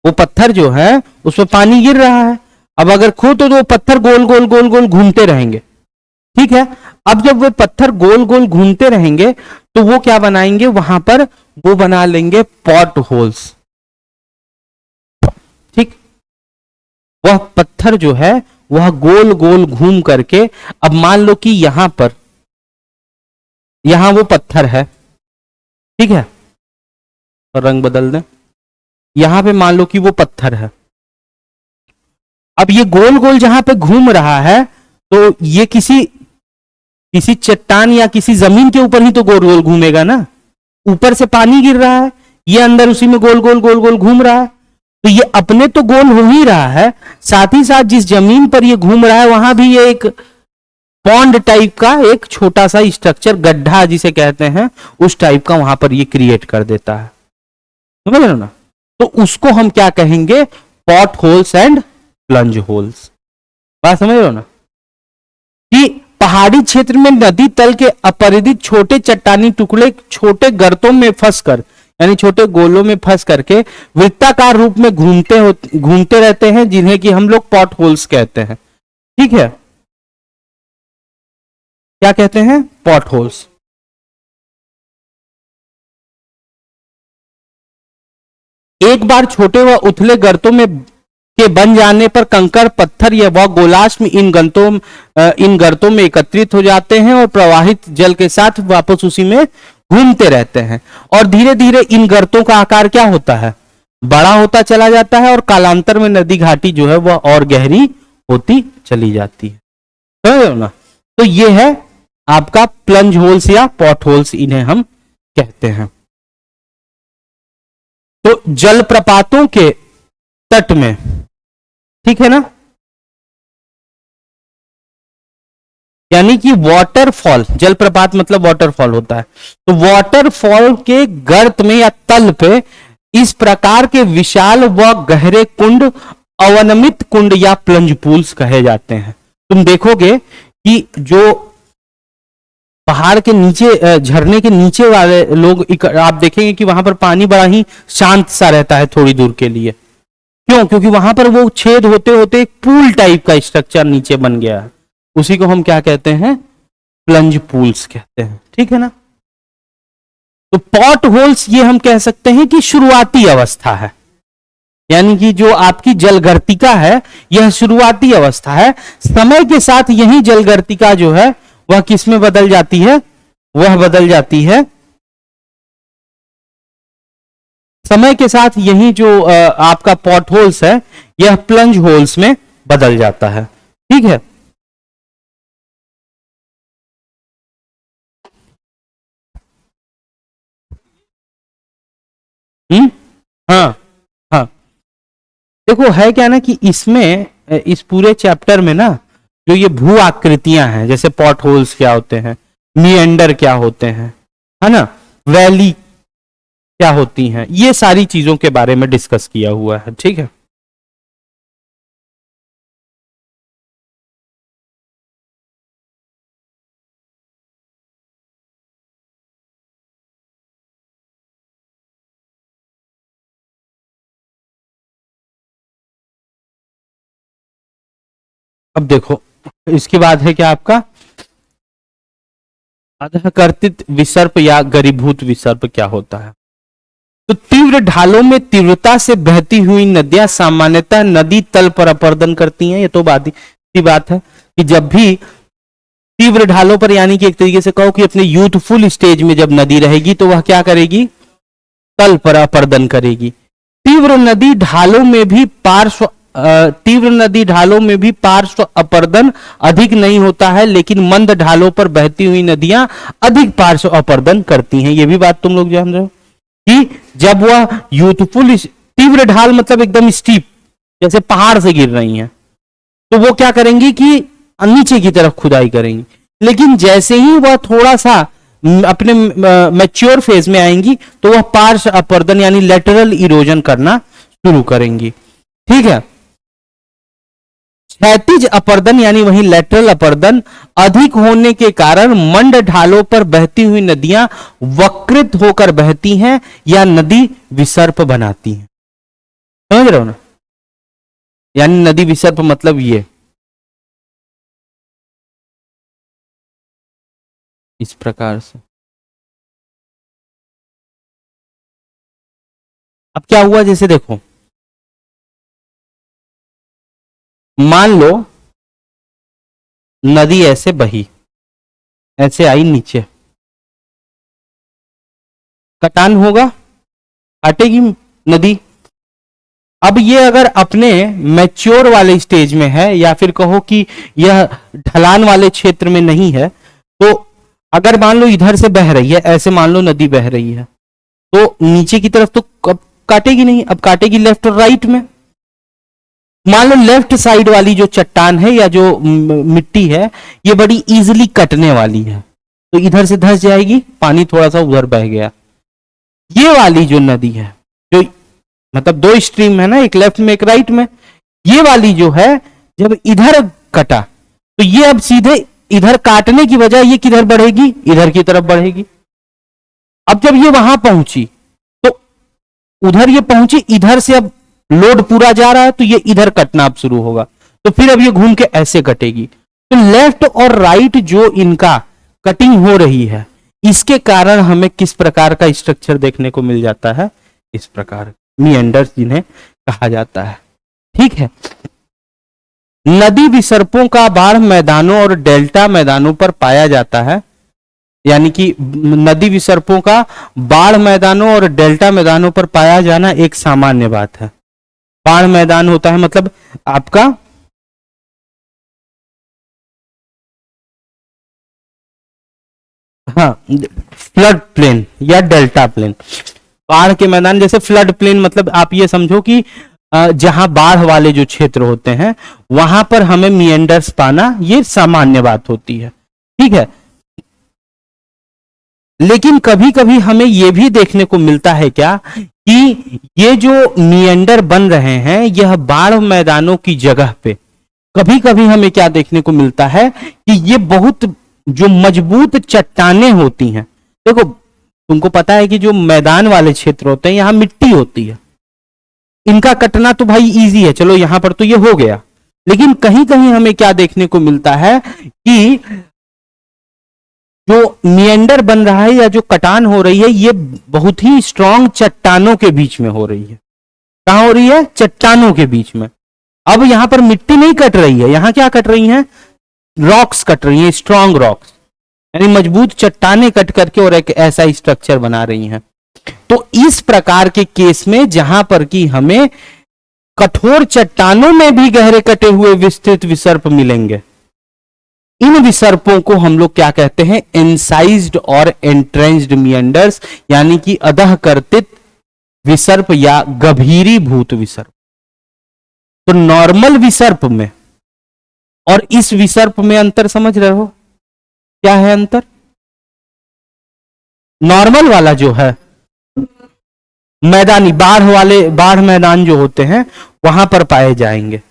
वो पत्थर जो है उसमें पानी गिर रहा है, अब अगर खो तो वो पत्थर गोल गोल गोल गोल घूमते रहेंगे, ठीक है। अब जब वे पत्थर गोल गोल घूमते रहेंगे तो वो क्या बनाएंगे, वहां पर वो बना लेंगे पॉट होल्स। वह पत्थर जो है वह गोल गोल घूम करके, अब मान लो कि यहां पर, यहां वो पत्थर है, ठीक है, और रंग बदल दें, यहां पे मान लो कि वो पत्थर है। अब ये गोल गोल जहां पे घूम रहा है, तो ये किसी किसी चट्टान या किसी जमीन के ऊपर ही तो गोल गोल घूमेगा ना। ऊपर से पानी गिर रहा है, ये अंदर उसी में गोल गोल गोल गोल घूम रहा है, तो ये अपने तो गोल हो ही रहा है, साथ ही साथ जिस जमीन पर ये घूम रहा है वहां भी ये एक पॉन्ड टाइप का एक छोटा सा स्ट्रक्चर, गड्ढा जिसे कहते हैं, उस टाइप का वहां पर ये क्रिएट कर देता है। समझ रहे हो ना? तो उसको हम क्या कहेंगे? Pot holes and plunge holes. बात समझ रहे हो ना? कि पहाड़ी क्षेत्र में नदी तल के अपरिदित छोटे चट्टानी टुकड़े छोटे गर्तों में फंसकर, यानी छोटे गोलों में फंस करके वृत्ताकार रूप में घूमते रहते हैं, जिन्हें कि हम लोग पॉट होल्स कहते हैं। ठीक है, क्या कहते हैं? Pot holes. एक बार छोटे व उथले गर्तों में के बन जाने पर कंकड़ पत्थर या वह गोलाश्म इन गर्तों में एकत्रित हो जाते हैं और प्रवाहित जल के साथ वापस उसी में घूमते रहते हैं, और धीरे धीरे इन गर्तों का आकार क्या होता है? बड़ा होता चला जाता है, और कालांतर में नदी घाटी जो है वह और गहरी होती चली जाती है। समझ रहे हो ना? तो ये है आपका प्लंज होल्स या पॉट होल्स, इन्हें हम कहते हैं। तो जलप्रपातों के तट में, ठीक है ना, यानी कि वाटरफॉल, जलप्रपात मतलब वाटरफॉल होता है, तो वाटरफॉल के गर्त में या तल पे इस प्रकार के विशाल व गहरे कुंड अवनमित कुंड या प्लंज पूल्स कहे जाते हैं। तुम देखोगे कि जो पहाड़ के नीचे, झरने के नीचे वाले लोग, आप देखेंगे कि वहां पर पानी बड़ा ही शांत सा रहता है थोड़ी दूर के लिए। क्यों? क्योंकि वहां पर वो छेद होते होते एक पूल टाइप का स्ट्रक्चर नीचे बन गया है, उसी को हम क्या कहते हैं? प्लंज पूल्स कहते हैं। ठीक है ना? तो पॉट होल्स ये हम कह सकते हैं कि शुरुआती अवस्था है, यानी कि जो आपकी जलगर्तिका है यह शुरुआती अवस्था है। समय के साथ यही जलगर्तिका जो है वह किस में बदल जाती है? वह बदल जाती है, समय के साथ यही जो आपका पॉट होल्स है यह प्लंज होल्स में बदल जाता है। ठीक है? हम्म, हाँ हाँ। देखो है क्या ना कि इसमें, इस पूरे चैप्टर में ना, जो ये भू आकृतियां हैं, जैसे पॉट होल्स क्या होते हैं, मिएंडर क्या होते हैं, है ना, वैली क्या होती हैं, ये सारी चीजों के बारे में डिस्कस किया हुआ है। ठीक है? अब देखो, इसके बाद है क्या आपका अधःकर्तित विसर्प या गरीभूत विसर्प क्या होता है? तो तीव्र ढालों में तीव्रता से बहती हुई नदियां सामान्यतः नदी तल पर अपर्दन करती हैं। ये तो बात है कि जब भी तीव्र ढालों पर, यानी कि एक तरीके से कहो कि अपने यूथफुल स्टेज में जब नदी रहेगी तो वह क्या करेगी? तल पर अपर्दन करेगी। तीव्र नदी ढालों में भी पार्श्व तीव्र नदी ढालों में भी पार्श्व अपर्दन अधिक नहीं होता है, लेकिन मंद ढालों पर बहती हुई नदियां अधिक पार्श्व अपर्दन करती हैं। यह भी बात तुम लोग जान रहे हो कि जब वह यूथफुल, तीव्र ढाल मतलब एकदम स्टीप, जैसे पहाड़ से गिर रही हैं, तो वो क्या करेंगी कि नीचे की तरफ खुदाई करेंगी, लेकिन जैसे ही वह थोड़ा सा अपने मैच्योर फेज में आएंगी तो वह पार्श्व अपर्दन यानी लेटरल इरोजन करना शुरू करेंगी। ठीक है? क्षैतिज अपर्दन यानी वही लेटरल अपर्दन अधिक होने के कारण मंड ढालों पर बहती हुई नदियां वक्रित होकर बहती हैं या नदी विसर्प बनाती हैं। समझ रहे हो ना? यानी नदी विसर्प मतलब ये इस प्रकार से। अब क्या हुआ, जैसे देखो मान लो नदी ऐसे बही, ऐसे आई नीचे, कटान होगा, हटेगी नदी। अब ये अगर अपने मैच्योर वाले स्टेज में है या फिर कहो कि यह ढलान वाले क्षेत्र में नहीं है, तो अगर मान लो इधर से बह रही है, ऐसे मान लो नदी बह रही है, तो नीचे की तरफ तो काटेगी नहीं, अब काटेगी लेफ्ट और राइट में। मान लो लेफ्ट साइड वाली जो चट्टान है या जो मिट्टी है ये बड़ी इजीली कटने वाली है, तो इधर से धंस जाएगी, पानी थोड़ा सा उधर बह गया। ये वाली जो नदी है, जो मतलब दो स्ट्रीम है ना, एक लेफ्ट में एक राइट में, ये वाली जो है जब इधर कटा तो ये अब सीधे इधर काटने की बजाय ये किधर बढ़ेगी, इधर की तरफ बढ़ेगी। अब जब ये वहां पहुंची तो उधर ये पहुंची, इधर से अब लोड पूरा जा रहा है तो ये इधर कटना अब शुरू होगा, तो फिर अब ये घूम के ऐसे कटेगी। तो लेफ्ट और राइट जो इनका कटिंग हो रही है, इसके कारण हमें किस प्रकार का स्ट्रक्चर देखने को मिल जाता है, इस प्रकार मीएंडर्स जिन्हें कहा जाता है। ठीक है, नदी विसर्पों का बाढ़ मैदानों और डेल्टा मैदानों पर पाया जाता है, यानी कि नदी विसर्पों का बाढ़ मैदानों और डेल्टा मैदानों पर पाया जाना एक सामान्य बात है। बाढ़ मैदान होता है मतलब आपका हाँ फ्लड प्लेन या डेल्टा प्लेन। बाढ़ के मैदान जैसे फ्लड प्लेन मतलब आप ये समझो कि जहां बाढ़ वाले जो क्षेत्र होते हैं वहां पर हमें मिएंडर्स पाना ये सामान्य बात होती है। ठीक है, लेकिन कभी कभी हमें यह भी देखने को मिलता है क्या कि ये जो मिएंडर बन रहे हैं यह बाढ़ मैदानों की जगह पे कभी कभी हमें क्या देखने को मिलता है कि ये बहुत जो मजबूत चट्टानें होती हैं। देखो तुमको पता है कि जो मैदान वाले क्षेत्र होते हैं यहां मिट्टी होती है, इनका कटना तो भाई इजी है, चलो यहां पर तो ये हो गया। लेकिन कहीं कहीं हमें क्या देखने को मिलता है कि जो मिएंडर बन रहा है या जो कटान हो रही है ये बहुत ही स्ट्रांग चट्टानों के बीच में हो रही है। कहां हो रही है? चट्टानों के बीच में। अब यहां पर मिट्टी नहीं कट रही है, यहां क्या कट रही हैं? रॉक्स कट रही हैं, स्ट्रांग रॉक्स, यानी मजबूत चट्टानें कट करके और एक ऐसा स्ट्रक्चर बना रही हैं। तो इस प्रकार के केस में जहां पर कि हमें कठोर चट्टानों में भी गहरे कटे हुए विस्तृत विसर्प मिलेंगे, इन विसर्पों को हम लोग क्या कहते हैं? इंसाइज्ड और एंट्रेंच्ड मिएंडर्स, यानी कि अधः कर्तित विसर्प या गभीरीभूत विसर्प। तो नॉर्मल विसर्प में और इस विसर्प में अंतर समझ रहे हो? क्या है अंतर? नॉर्मल वाला जो है मैदानी बाढ़ मैदान जो होते हैं वहां पर पाए जाएंगे,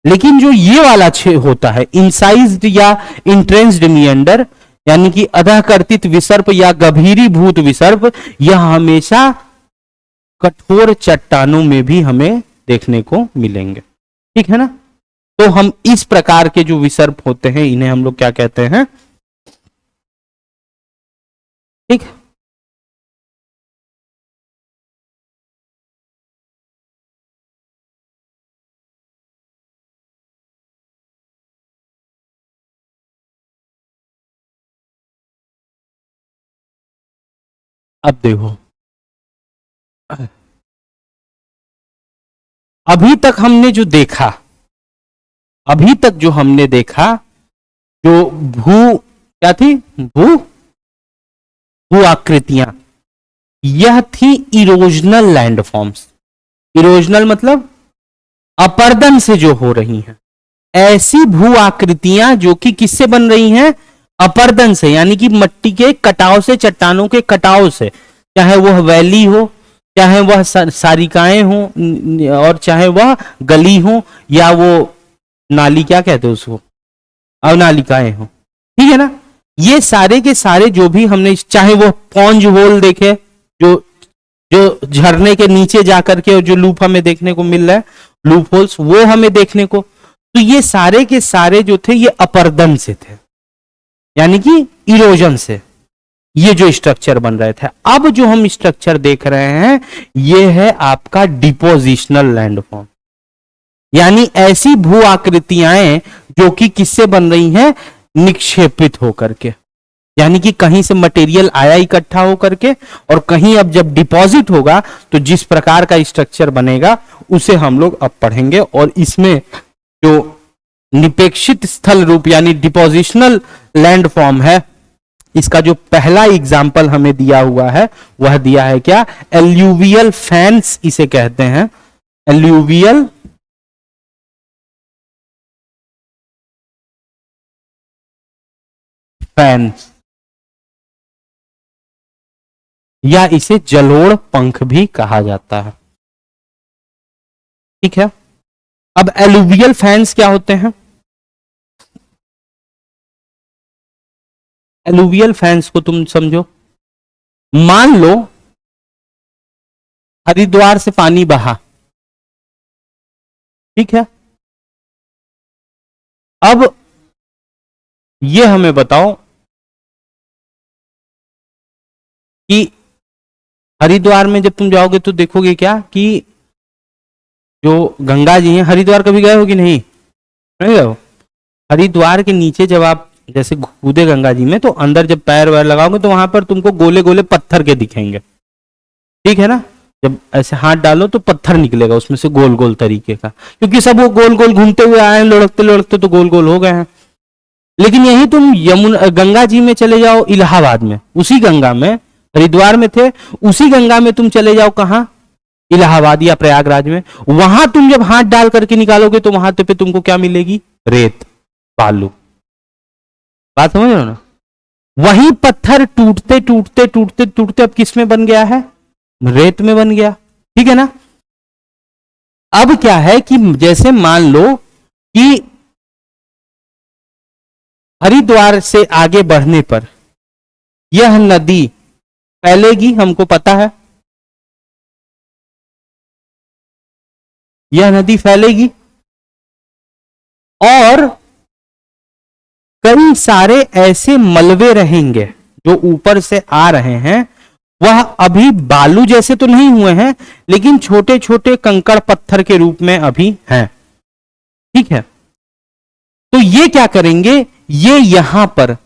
लेकिन जो ये वाला होता है इंसाइज्ड या इंट्रेंस्ड मिएंडर, यानी कि अधः कर्तित विसर्प या गभीरीभूत विसर्प, यह हमेशा कठोर चट्टानों में भी हमें देखने को मिलेंगे। ठीक है ना? तो हम इस प्रकार के जो विसर्प होते हैं इन्हें हम लोग क्या कहते हैं? ठीक, अब देखो अभी तक हमने जो देखा, अभी तक जो हमने देखा, जो क्या थी? भू आकृतियां, यह थी इरोजनल लैंडफॉर्म्स। इरोजनल मतलब अपर्दन से जो हो रही हैं, ऐसी भू आकृतियां जो कि किससे बन रही हैं? अपर्दन से, यानी कि मिट्टी के कटाव से, चट्टानों के कटाव से, चाहे वह वैली हो, चाहे वह सारिकाएं हो, और चाहे वह गली हो, या वो नाली क्या कहते हैं उसको, अवनालिकाएं हो। ठीक है ना? ये सारे के सारे जो भी हमने, चाहे वो पॉन्ज होल देखे, जो जो झरने के नीचे जाकर के जो लूप हमें देखने को मिल रहा है, लूप होल्स, वो हमें देखने को, तो ये सारे के सारे जो थे ये अपर्दन से थे, यानी कि इरोजन से ये जो स्ट्रक्चर बन रहे थे। अब जो हम स्ट्रक्चर देख रहे हैं ये है आपका डिपोजिशनल लैंडफॉर्म, यानी ऐसी भू आकृतियां जो कि किससे बन रही हैं, निक्षेपित होकर के, यानी कि कहीं से मटेरियल आया इकट्ठा होकर के और कहीं अब जब डिपॉजिट होगा तो जिस प्रकार का स्ट्रक्चर बनेगा उसे हम लोग अब पढ़ेंगे। और इसमें जो निपेक्षित स्थल रूप यानी डिपोजिशनल लैंड फॉर्म है, इसका जो पहला एग्जाम्पल हमें दिया हुआ है वह दिया है क्या, एल्यूवियल फैंस इसे कहते हैं, एल्यूवियल फैंस, या इसे जलोढ़ पंख भी कहा जाता है। ठीक है, अब एलुवियल फैंस क्या होते हैं? एलुवियल फैंस को तुम समझो, मान लो हरिद्वार से पानी बहा, ठीक है, अब ये हमें बताओ कि हरिद्वार में जब तुम जाओगे तो देखोगे क्या कि जो गंगा जी हैं, हरिद्वार कभी गए हो कि नहीं गए हो? हरिद्वार के नीचे जब आप जैसे कूदे गंगा जी में तो अंदर जब पैर वैर लगाओगे तो वहां पर तुमको गोले गोले पत्थर के दिखेंगे, ठीक है ना, जब ऐसे हाथ डालो तो पत्थर निकलेगा उसमें से गोल गोल तरीके का, क्योंकि सब वो गोल गोल घूमते हुए आए हैं, लुढ़कते लुढ़कते तो गोल गोल हो गए हैं। लेकिन यही तुम यमुना गंगा जी में चले जाओ, इलाहाबाद में, उसी गंगा में, हरिद्वार में थे, उसी गंगा में तुम चले जाओ कहां, इलाहाबाद या प्रयागराज में, वहां तुम जब हाथ डाल करके निकालोगे तो वहां पे तुमको क्या मिलेगी, रेत, बालू। बात समझ रहे हो ना? वही पत्थर टूटते टूटते टूटते टूटते अब किस में बन गया है, रेत में बन गया, ठीक है ना। अब क्या है कि जैसे मान लो कि हरिद्वार से आगे बढ़ने पर यह नदी फैलेगी, हमको पता है यह नदी फैलेगी और कई सारे ऐसे मलबे रहेंगे जो ऊपर से आ रहे हैं, वह अभी बालू जैसे तो नहीं हुए हैं लेकिन छोटे छोटे कंकड़ पत्थर के रूप में अभी हैं, ठीक है। तो ये क्या करेंगे, ये यहां पर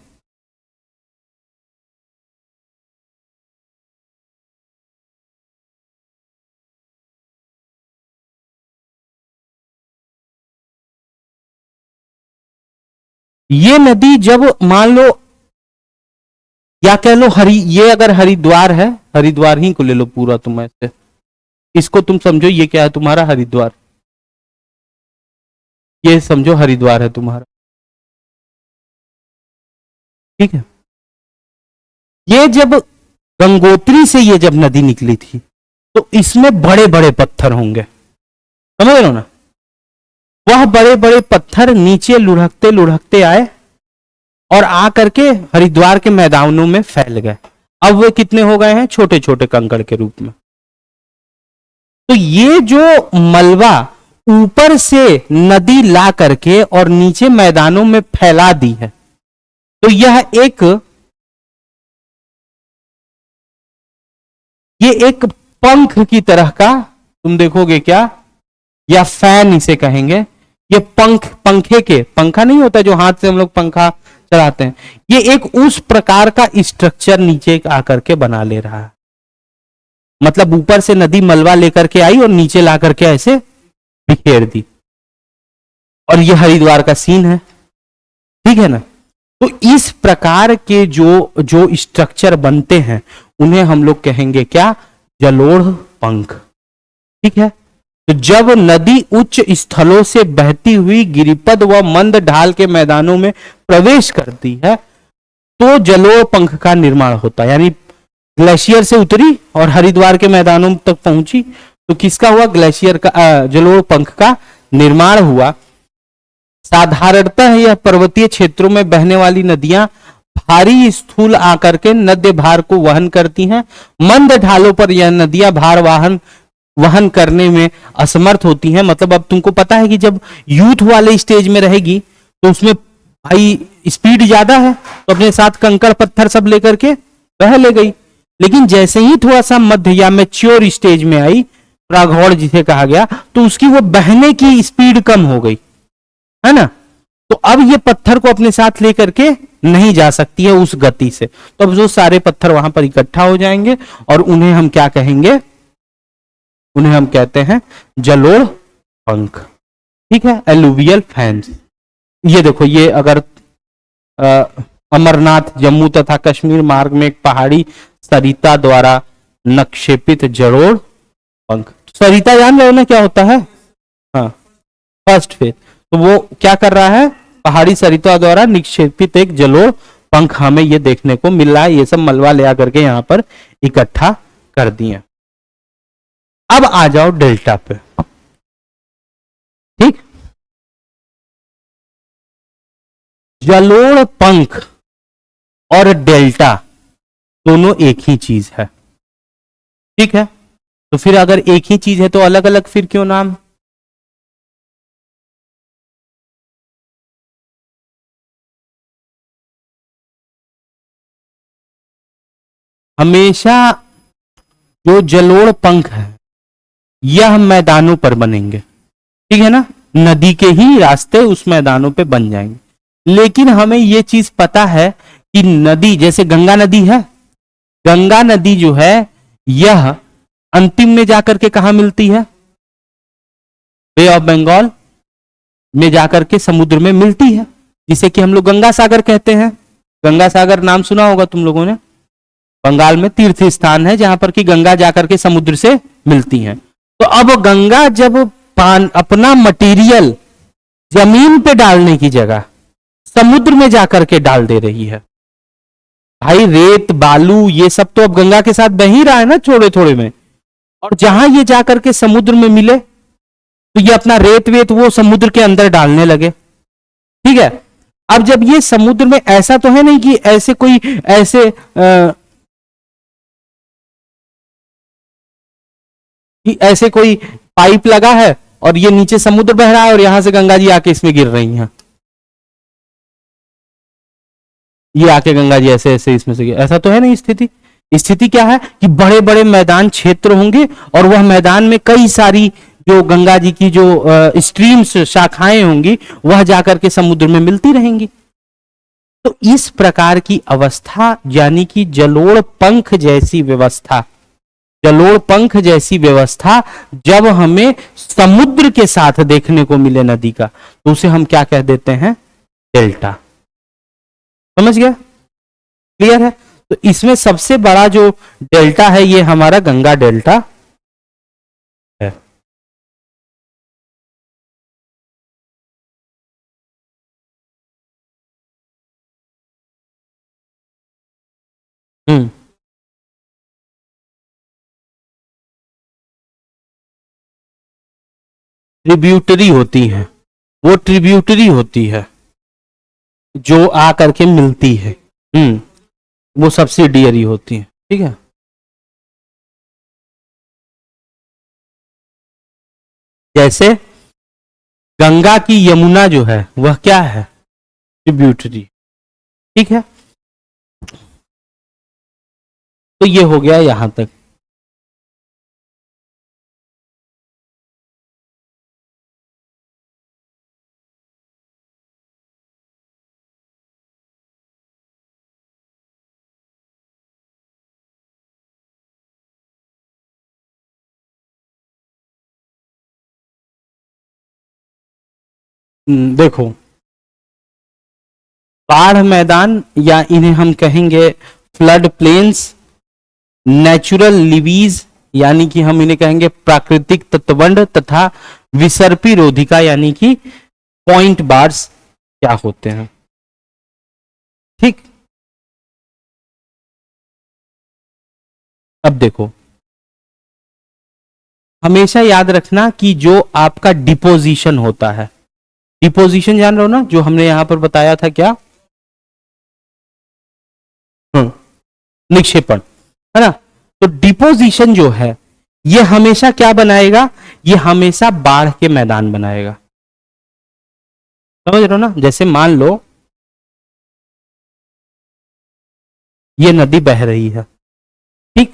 ये नदी जब मान लो या कह लो ये अगर हरिद्वार है, हरिद्वार ही को ले लो पूरा तुम, ऐसे इसको तुम समझो ये क्या है तुम्हारा, हरिद्वार, ये समझो हरिद्वार है तुम्हारा, ठीक है। ये जब गंगोत्री से ये जब नदी निकली थी तो इसमें बड़े बड़े पत्थर होंगे, समझ रहे हो ना, वह बड़े बड़े पत्थर नीचे लुढ़कते लुढ़कते आए और आकर के हरिद्वार के मैदानों में फैल गए। अब वे कितने हो गए हैं, छोटे छोटे कंकड़ के रूप में। तो ये जो मलबा ऊपर से नदी ला करके और नीचे मैदानों में फैला दी है, तो ये एक पंख की तरह का तुम देखोगे क्या, या फैन इसे कहेंगे, ये पंखा नहीं होता जो हाथ से हम लोग पंखा चलाते हैं, ये एक उस प्रकार का स्ट्रक्चर नीचे आकर के बना ले रहा है। मतलब ऊपर से नदी मलबा लेकर के आई और नीचे ला करके ऐसे बिखेर दी, और ये हरिद्वार का सीन है, ठीक है ना। तो इस प्रकार के जो स्ट्रक्चर बनते हैं उन्हें हम लोग कहेंगे क्या, जलोढ़ पंख, ठीक है। तो जब नदी उच्च स्थलों से बहती हुई गिरिपद व मंद ढाल के मैदानों में प्रवेश करती है तो जलोढ़ पंख का निर्माण होता है, यानी ग्लेशियर से उतरी और हरिद्वार के मैदानों तक पहुंची तो किसका हुआ, ग्लेशियर का, जलोढ़ पंख का निर्माण हुआ। साधारणतः यह पर्वतीय क्षेत्रों में बहने वाली नदियां भारी स्थूल आकर के नद्य भार को वहन करती हैं। मंद ढालों पर यह नदियां भार वहन करने में असमर्थ होती हैं। मतलब अब तुमको पता है कि जब यूथ वाले स्टेज में रहेगी तो उसमें भाई स्पीड ज्यादा है तो अपने साथ कंकड़ पत्थर सब लेकर के बह ले गई, लेकिन जैसे ही थोड़ा सा मध्य या मैच्योर स्टेज में आई राघौड़ जिसे कहा गया, तो उसकी वो बहने की स्पीड कम हो गई, है ना। तो अब ये पत्थर को अपने साथ लेकर के नहीं जा सकती है उस गति से, तो अब जो सारे पत्थर वहां पर इकट्ठा हो जाएंगे और उन्हें हम क्या कहेंगे, उन्हें हम कहते हैं जलोढ़ पंख। ठीक है, एलुवियल फैंस। ये देखो, ये अगर अमरनाथ जम्मू तथा कश्मीर मार्ग में एक पहाड़ी सरिता द्वारा नक्षेपित जलोढ़ पंख। सरिता जान रहे हो ना क्या होता है? हाँ, फर्स्ट फेज। तो वो क्या कर रहा है, पहाड़ी सरिता द्वारा निक्षेपित एक जलोढ़ पंख हमें ये देखने को मिल रहा है। ये सब मलबा ले आकर के यहां पर इकट्ठा कर दिए। अब आ जाओ डेल्टा पे। ठीक, जलोढ़ पंख और डेल्टा दोनों एक ही चीज है। ठीक है, तो फिर अगर एक ही चीज है तो अलग अलग फिर क्यों नाम? हमेशा जो जलोढ़ पंख है यह मैदानों पर बनेंगे, ठीक है ना, नदी के ही रास्ते उस मैदानों पे बन जाएंगे। लेकिन हमें यह चीज पता है कि नदी, जैसे गंगा नदी है, गंगा नदी जो है यह अंतिम में जाकर के कहां मिलती है? बे ऑफ बंगाल में जाकर के समुद्र में मिलती है, जिसे कि हम लोग गंगा सागर कहते हैं। गंगा सागर नाम सुना होगा तुम लोगों ने, बंगाल में तीर्थ स्थान है जहां पर कि गंगा जाकर के समुद्र से मिलती हैं। तो अब गंगा जब अपना मटेरियल जमीन पे डालने की जगह समुद्र में जाकर के डाल दे रही है, भाई रेत बालू ये सब तो अब गंगा के साथ बह ही रहा है ना थोड़े थोड़े में, और जहां ये जाकर के समुद्र में मिले तो ये अपना रेत वेत वो समुद्र के अंदर डालने लगे। ठीक है, अब जब ये समुद्र में, ऐसा तो है नहीं कि ऐसे कोई ऐसे कि ऐसे कोई पाइप लगा है और ये नीचे समुद्र बह रहा है और यहां से गंगा जी आके इसमें गिर रही हैं, ये आके गंगा जी ऐसे ऐसे इसमें से गिर, ऐसा तो है नहीं स्थिति। स्थिति क्या है कि बड़े बड़े मैदान क्षेत्र होंगे और वह मैदान में कई सारी जो गंगा जी की जो स्ट्रीम्स शाखाएं होंगी वह जाकर के समुद्र में मिलती रहेंगी। तो इस प्रकार की अवस्था, यानी कि जलोढ़ पंख जैसी व्यवस्था, जलोढ़ पंख जैसी व्यवस्था जब हमें समुद्र के साथ देखने को मिले नदी का, तो उसे हम क्या कह देते हैं? डेल्टा। समझ गया? क्लियर है? तो इसमें सबसे बड़ा जो डेल्टा है ये हमारा गंगा डेल्टा है। ट्रिब्यूटरी होती है, वो ट्रिब्यूटरी होती है जो आ करके मिलती है। वो सब्सिडियरी होती है। ठीक है, जैसे गंगा की यमुना जो है वह क्या है? ट्रिब्यूटरी। ठीक है, तो ये हो गया यहां तक। देखो, बाढ़ मैदान या इन्हें हम कहेंगे फ्लड प्लेन्स, नेचुरल लिवीज यानी कि हम इन्हें कहेंगे प्राकृतिक तटबंध, तथा विसर्पी रोधिका यानी कि पॉइंट बार्स क्या होते हैं। ठीक, अब देखो, हमेशा याद रखना कि जो आपका डिपोजिशन होता है, डिपोजिशन जान रहे हो ना, जो हमने यहां पर बताया था क्या? निक्षेपण, है ना। तो डिपोजिशन जो है ये हमेशा क्या बनाएगा? ये हमेशा बाढ़ के मैदान बनाएगा। समझ रहे हो ना? जैसे मान लो ये नदी बह रही है, ठीक,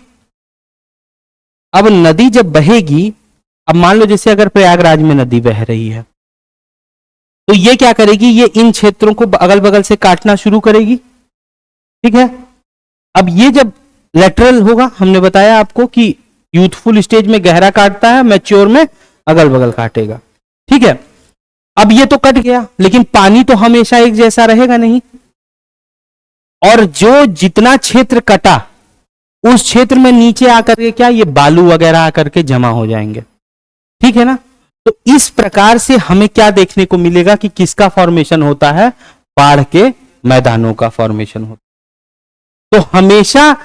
अब नदी जब बहेगी अब मान लो जैसे अगर प्रयागराज में नदी बह रही है, तो ये क्या करेगी, ये इन क्षेत्रों को अगल बगल से काटना शुरू करेगी। ठीक है, अब ये जब लेटरल होगा, हमने बताया आपको कि यूथफुल स्टेज में गहरा काटता है, मैच्योर में अगल बगल काटेगा। ठीक है, अब ये तो कट गया, लेकिन पानी तो हमेशा एक जैसा रहेगा नहीं, और जो जितना क्षेत्र कटा उस क्षेत्र में नीचे आकर के क्या ये बालू वगैरह आकर के जमा हो जाएंगे। ठीक है ना, तो इस प्रकार से हमें क्या देखने को मिलेगा कि किसका फॉर्मेशन होता है, बाढ़ के मैदानों का फॉर्मेशन होता है। तो हमेशा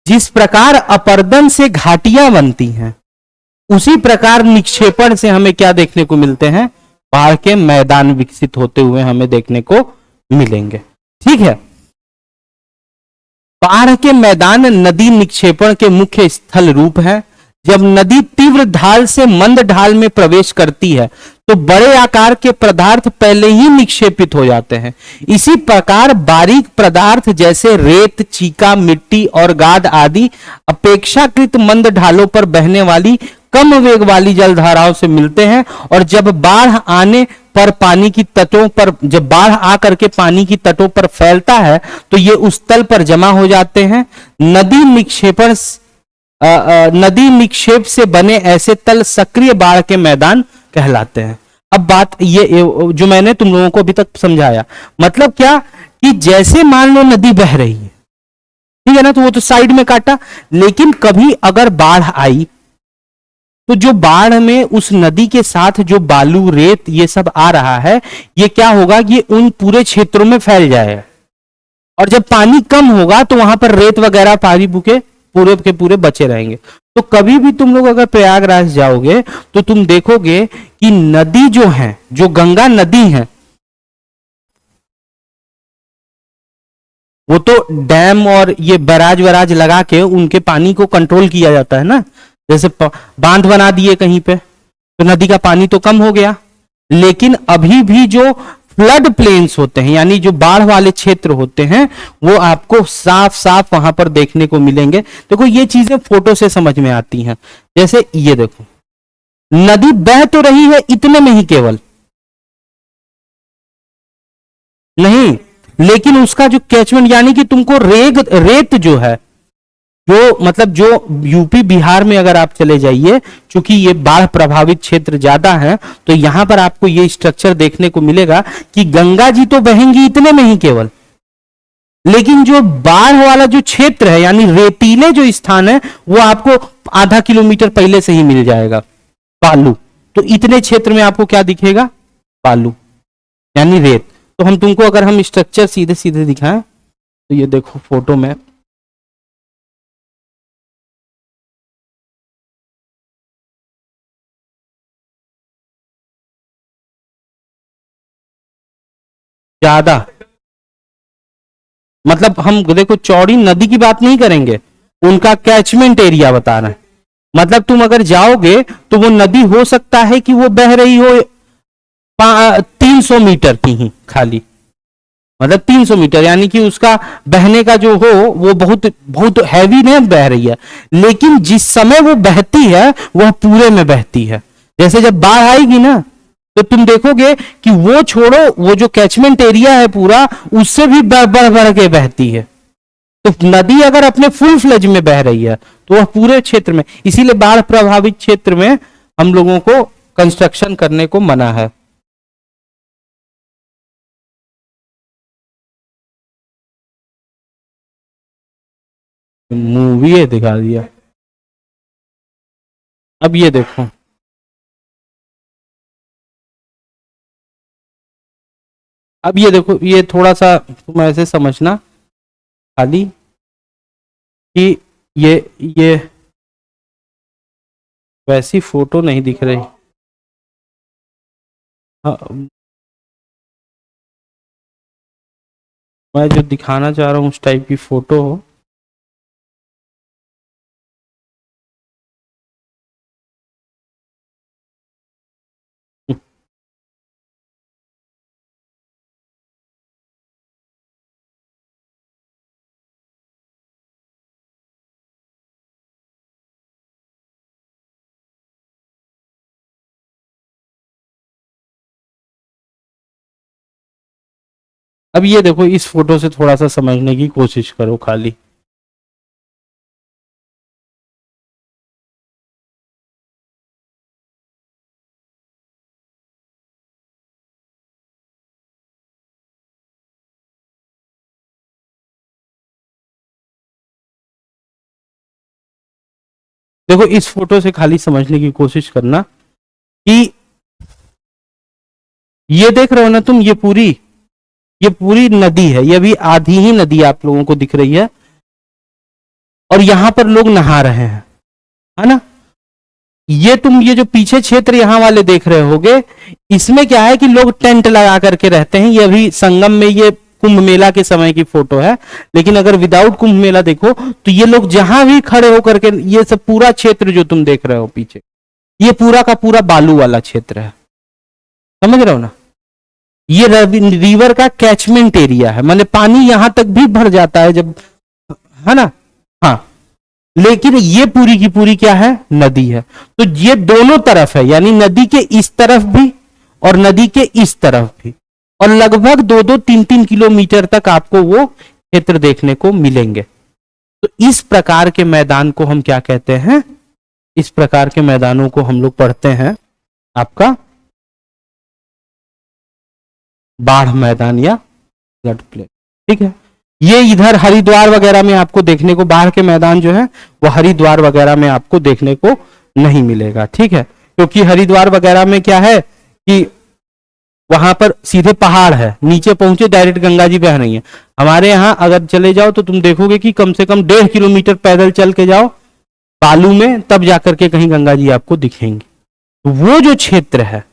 जिस प्रकार अपर्दन से घाटियां बनती हैं, उसी प्रकार निक्षेपण से हमें क्या देखने को मिलते हैं, बाढ़ के मैदान विकसित होते हुए हमें देखने को मिलेंगे। ठीक है, बाढ़ के मैदान नदी निक्षेपण के मुख्य स्थल रूप है। जब नदी तीव्र ढाल से मंद ढाल में प्रवेश करती है तो बड़े आकार के पदार्थ पहले ही निक्षेपित हो जाते हैं। इसी प्रकार बारीक पदार्थ जैसे रेत, चीका, मिट्टी और गाद आदि अपेक्षाकृत मंद ढालों पर बहने वाली कम वेग वाली जलधाराओं से मिलते हैं, और जब बाढ़ आने पर पानी की तटों पर, जब बाढ़ आकर के पानी की तटों पर फैलता है तो ये उस तल पर जमा हो जाते हैं। नदी निक्षेप से बने ऐसे तल सक्रिय बाढ़ के मैदान कहलाते हैं। अब बात ये जो मैंने तुम लोगों को अभी तक समझाया, मतलब क्या कि जैसे मान लो नदी बह रही है, ठीक है ना, तो वो तो साइड में काटा, लेकिन कभी अगर बाढ़ आई तो जो बाढ़ में उस नदी के साथ जो बालू, रेत ये सब आ रहा है, ये क्या होगा, ये उन पूरे क्षेत्रों में फैल जाएगा, और जब पानी कम होगा तो वहां पर रेत वगैरह पानी बुके पूरे के पूरे बचे रहेंगे। तो कभी भी तुम लोग अगर प्रयागराज जाओगे तो तुम देखोगे कि नदी जो है, जो गंगा नदी है, वो तो डैम और ये बैराज वराज लगा के उनके पानी को कंट्रोल किया जाता है ना, जैसे बांध बना दिए कहीं पे तो नदी का पानी तो कम हो गया। लेकिन अभी भी जो फ्लड प्लेन्स होते हैं, यानी जो बाढ़ वाले क्षेत्र होते हैं, वो आपको साफ साफ वहां पर देखने को मिलेंगे। देखो ये चीजें फोटो से समझ में आती हैं। जैसे ये देखो, नदी बह तो रही है इतने में ही केवल, नहीं, लेकिन उसका जो कैचमेंट, यानी कि तुमको रेत जो है, जो मतलब जो यूपी बिहार में अगर आप चले जाइए, क्योंकि ये बाढ़ प्रभावित क्षेत्र ज्यादा है, तो यहां पर आपको ये स्ट्रक्चर देखने को मिलेगा कि गंगा जी तो बहेंगी इतने में ही केवल, लेकिन जो बाढ़ वाला जो क्षेत्र है, यानी रेतीले जो स्थान है, वो आपको आधा किलोमीटर पहले से ही मिल जाएगा बालू। तो इतने क्षेत्र में आपको क्या दिखेगा, बालू यानी रेत। तो हम तुमको अगर हम स्ट्रक्चर सीधे सीधे दिखाएं तो ये देखो फोटो में, ज्यादा मतलब हम देखो चौड़ी नदी की बात नहीं करेंगे, उनका कैचमेंट एरिया बता रहे हैं। मतलब तुम अगर जाओगे तो वो नदी हो सकता है कि वो बह रही हो 300 मीटर की ही खाली, मतलब 300 मीटर, यानी कि उसका बहने का जो हो वो बहुत बहुत हैवी नहीं बह रही है, लेकिन जिस समय वो बहती है वह पूरे में बहती है। जैसे जब बाढ़ आएगी ना तो तुम देखोगे कि वो छोड़ो, वो जो कैचमेंट एरिया है पूरा, उससे भी बढ़ बढ़ बढ़ के बहती है। तो नदी अगर अपने फुल फ्लेज में बह रही है तो वह पूरे क्षेत्र में, इसीलिए बाढ़ प्रभावित क्षेत्र में हम लोगों को कंस्ट्रक्शन करने को मना है। मूवी है दिखा दिया। अब ये देखो, अब ये देखो, ये थोड़ा सा तुम ऐसे समझना खाली कि ये वैसी फोटो नहीं दिख रही। हाँ, मैं जो दिखाना चाह रहा हूँ उस टाइप की फोटो हो। अब ये देखो, इस फोटो से थोड़ा सा समझने की कोशिश करो खाली। देखो इस फोटो से खाली समझने की कोशिश करना कि ये देख रहे हो ना तुम, ये पूरी नदी है, ये भी आधी ही नदी आप लोगों को दिख रही है, और यहां पर लोग नहा रहे हैं, है ना। ये जो पीछे क्षेत्र यहां वाले देख रहे होगे, इसमें क्या है कि लोग टेंट लगा करके रहते हैं। ये अभी संगम में, ये कुंभ मेला के समय की फोटो है, लेकिन अगर विदाउट कुंभ मेला देखो तो ये लोग जहां भी खड़े होकर के, ये सब पूरा क्षेत्र जो तुम देख रहे हो पीछे, ये पूरा का पूरा बालू वाला क्षेत्र है, समझ रहे हो ना। ये रिवर का कैचमेंट एरिया है, मतलब पानी यहां तक भी भर जाता है जब, है ना। हाँ, लेकिन ये पूरी की पूरी क्या है, नदी है। तो ये दोनों तरफ है, यानी नदी के इस तरफ भी और नदी के इस तरफ भी, और लगभग 2-3 किलोमीटर तक आपको वो क्षेत्र देखने को मिलेंगे। तो इस प्रकार के मैदान को हम क्या कहते हैं, इस प्रकार के मैदानों को हम लोग पढ़ते हैं आपका बाढ़ मैदान या फ्लड प्लेन। ठीक है, ये इधर हरिद्वार वगैरह में आपको देखने को, बाढ़ के मैदान जो है वो हरिद्वार वगैरह में आपको देखने को नहीं मिलेगा। ठीक है, क्योंकि हरिद्वार वगैरह में क्या है कि वहां पर सीधे पहाड़ है, नीचे पहुंचे डायरेक्ट गंगा जी बह रही है। हमारे यहां अगर चले जाओ तो तुम देखोगे कि कम से कम 1.5 किलोमीटर पैदल चल के जाओ बालू में, तब जाकर के कहीं गंगा जी आपको दिखेंगी। तो वो जो क्षेत्र है,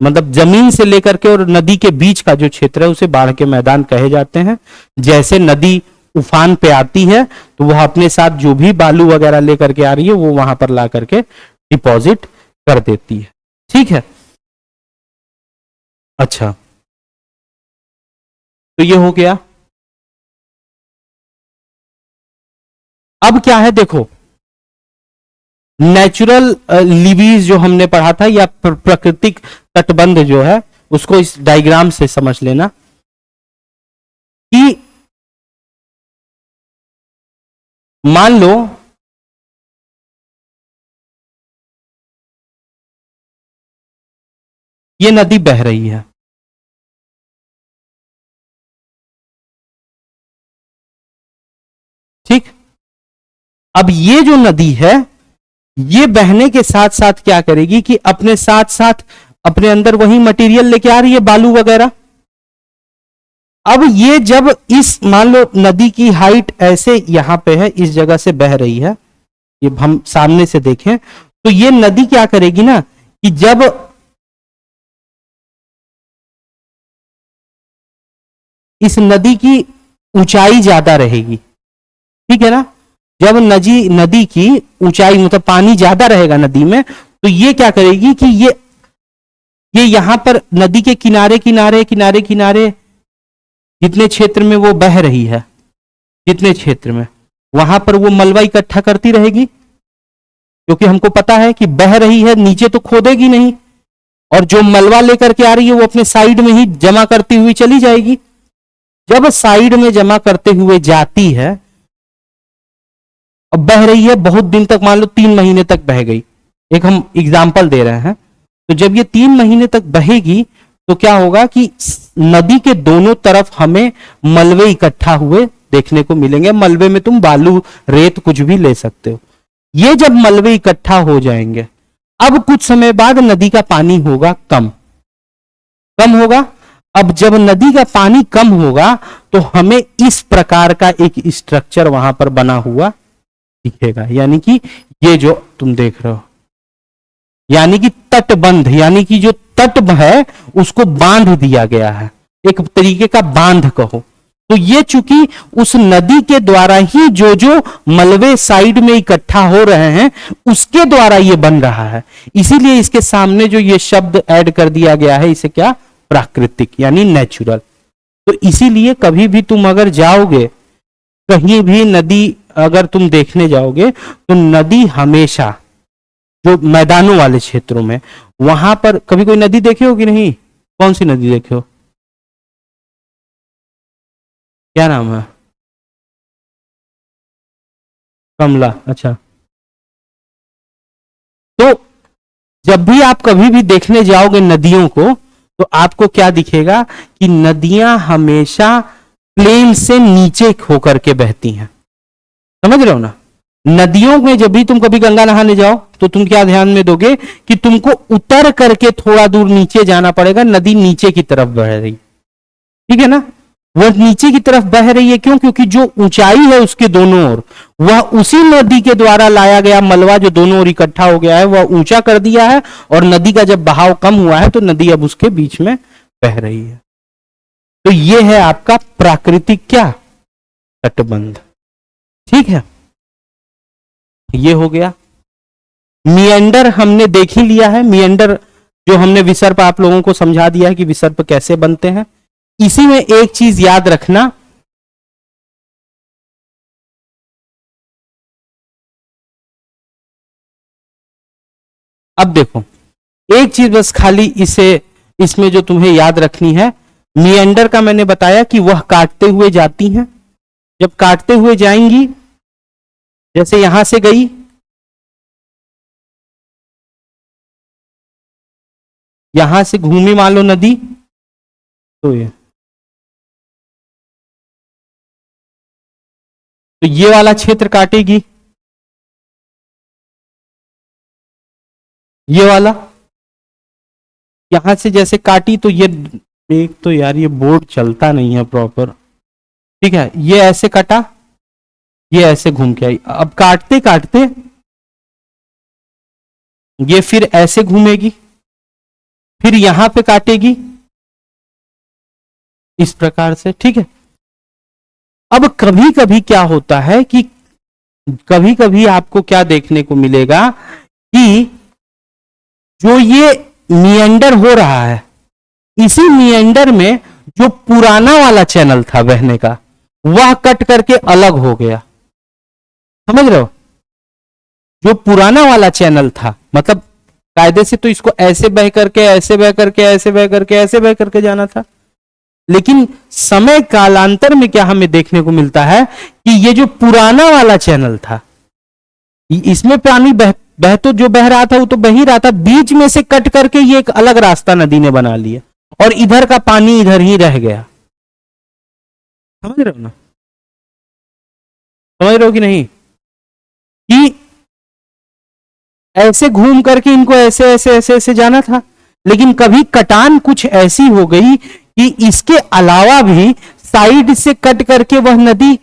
मतलब जमीन से लेकर के और नदी के बीच का जो क्षेत्र है, उसे बाढ़ के मैदान कहे जाते हैं। जैसे नदी उफान पे आती है तो वह अपने साथ जो भी बालू वगैरह लेकर के आ रही है वो वहां पर ला करके डिपॉजिट कर देती है। ठीक है, अच्छा, तो ये हो गया। अब क्या है देखो, नेचुरल लिवीज जो हमने पढ़ा था, या प्राकृतिक तटबंध जो है, उसको इस डायग्राम से समझ लेना कि मान लो ये नदी बह रही है, ठीक। अब ये जो नदी है, ये बहने के साथ साथ क्या करेगी कि अपने साथ साथ अपने अंदर वही मटेरियल लेके आ रही है, बालू वगैरह। अब ये जब इस, मान लो नदी की हाइट ऐसे यहां पे है, इस जगह से बह रही है, ये हम सामने से देखें तो ये नदी क्या करेगी ना कि जब इस नदी की ऊंचाई ज्यादा रहेगी, ठीक है ना, जब नदी की ऊंचाई, मतलब पानी ज्यादा रहेगा नदी में, तो ये क्या करेगी कि ये यहां पर नदी के किनारे किनारे किनारे किनारे जितने क्षेत्र में वो बह रही है, जितने क्षेत्र में, वहां पर वो मलबा इकट्ठा करती रहेगी, क्योंकि हमको पता है कि बह रही है, नीचे तो खोदेगी नहीं, और जो मलबा लेकर के आ रही है वो अपने साइड में ही जमा करती हुई चली जाएगी। जब साइड में जमा करते हुए जाती है, अब बह रही है बहुत दिन तक, मान लो 3 महीने तक बह गई, एक हम एग्जाम्पल दे रहे हैं, तो जब ये 3 महीने तक बहेगी तो क्या होगा कि नदी के दोनों तरफ हमें मलबे इकट्ठा हुए देखने को मिलेंगे। मलबे में तुम बालू, रेत, कुछ भी ले सकते हो। ये जब मलबे इकट्ठा हो जाएंगे, अब कुछ समय बाद नदी का पानी होगा कम होगा। अब जब नदी का पानी कम होगा तो हमें इस प्रकार का एक स्ट्रक्चर वहां पर बना हुआ दिखेगा, यानी कि ये जो तुम देख रहे हो, यानी कि तटबंध, यानी कि जो तट है उसको बांध दिया गया है, एक तरीके का बांध कहो। तो ये चूंकि उस नदी के द्वारा ही जो मलबे साइड में इकट्ठा हो रहे हैं उसके द्वारा ये बन रहा है, इसीलिए इसके सामने जो ये शब्द ऐड कर दिया गया है, इसे क्या, प्राकृतिक यानी नेचुरल। तो इसीलिए कभी भी तुम अगर जाओगे कहीं भी नदी अगर तुम देखने जाओगे तो नदी हमेशा जो मैदानों वाले क्षेत्रों में, वहां पर कभी कोई नदी देखे हो कि नहीं, कौन सी नदी देखे हो? क्या नाम है? कमला, अच्छा। तो जब भी आप कभी भी देखने जाओगे नदियों को, तो आपको क्या दिखेगा कि नदियां हमेशा प्लेन से नीचे होकर के बहती हैं। समझ रहे हो ना? नदियों में जब भी तुम कभी गंगा नहाने जाओ तो तुम क्या ध्यान में दोगे कि तुमको उतर करके थोड़ा दूर नीचे जाना पड़ेगा, नदी नीचे की तरफ बह रही, ठीक है ना? वह नीचे की तरफ बह रही है क्यों? क्योंकि जो ऊंचाई है उसके दोनों ओर, वह उसी नदी के द्वारा लाया गया मलबा जो दोनों ओर इकट्ठा हो गया है, वह ऊंचा कर दिया है, और नदी का जब बहाव कम हुआ है तो नदी अब उसके बीच में बह रही है। तो यह है आपका प्राकृतिक क्या? तटबंध। ठीक है, ये हो गया। मिएंडर हमने देख ही लिया है। मिएंडर जो हमने विसर्प आप लोगों को समझा दिया है कि विसर्प कैसे बनते हैं। इसी में एक चीज याद रखना, अब देखो एक चीज बस खाली इसे, इसमें जो तुम्हें याद रखनी है, मिएंडर का मैंने बताया कि वह काटते हुए जाती हैं। जब काटते हुए जाएंगी, जैसे यहां से गई, यहां से घूमी मान लो नदी, तो ये वाला क्षेत्र काटेगी, ये वाला यहां से जैसे काटी तो ये, एक तो यार ये बोर्ड चलता नहीं है प्रॉपर, ठीक है, ये ऐसे कटा, ये ऐसे घूम के आई। अब काटते काटते ये फिर ऐसे घूमेगी, फिर यहां पे काटेगी इस प्रकार से, ठीक है। अब कभी कभी क्या होता है कि कभी कभी आपको क्या देखने को मिलेगा कि जो ये मिएंडर हो रहा है, इसी मिएंडर में जो पुराना वाला चैनल था बहने का, वह कट करके अलग हो गया। समझ रहे हो? जो पुराना वाला चैनल था, मतलब कायदे से तो इसको ऐसे बह करके, ऐसे बह करके, ऐसे बह करके, ऐसे बह करके जाना था, लेकिन समय कालांतर में क्या हमें देखने को मिलता है कि ये जो पुराना वाला चैनल था, इसमें पानी बह तो जो बह रहा था वो तो बह ही रहा था, बीच में से कट करके ये एक अलग रास्ता नदी ने बना लिया, और इधर का पानी इधर ही रह गया। समझ रहे हो ना? समझ रहे हो कि नहीं? कि ऐसे घूम करके इनको ऐसे ऐसे ऐसे ऐसे जाना था, लेकिन कभी कटान कुछ ऐसी हो गई कि इसके अलावा भी साइड से कट करके वह नदी,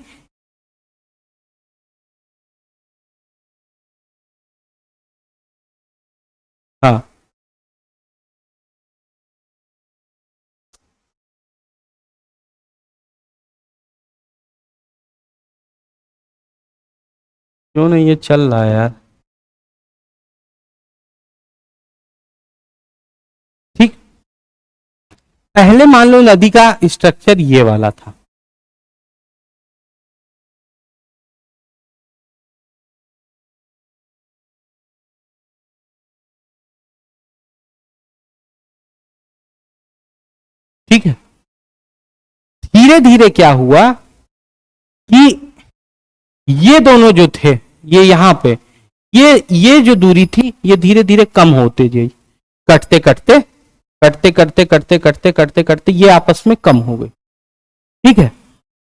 हाँ, क्यों नहीं ये चल रहा है यार? ठीक, पहले मान लो नदी का स्ट्रक्चर ये वाला था, ठीक है। धीरे धीरे क्या हुआ कि ये दोनों जो थे, ये यहां पे, ये जो दूरी थी ये धीरे धीरे कम होते गई, कटते कटते कटते कटते कटते कटते कटते कटते ये आपस में कम हो गई, ठीक है।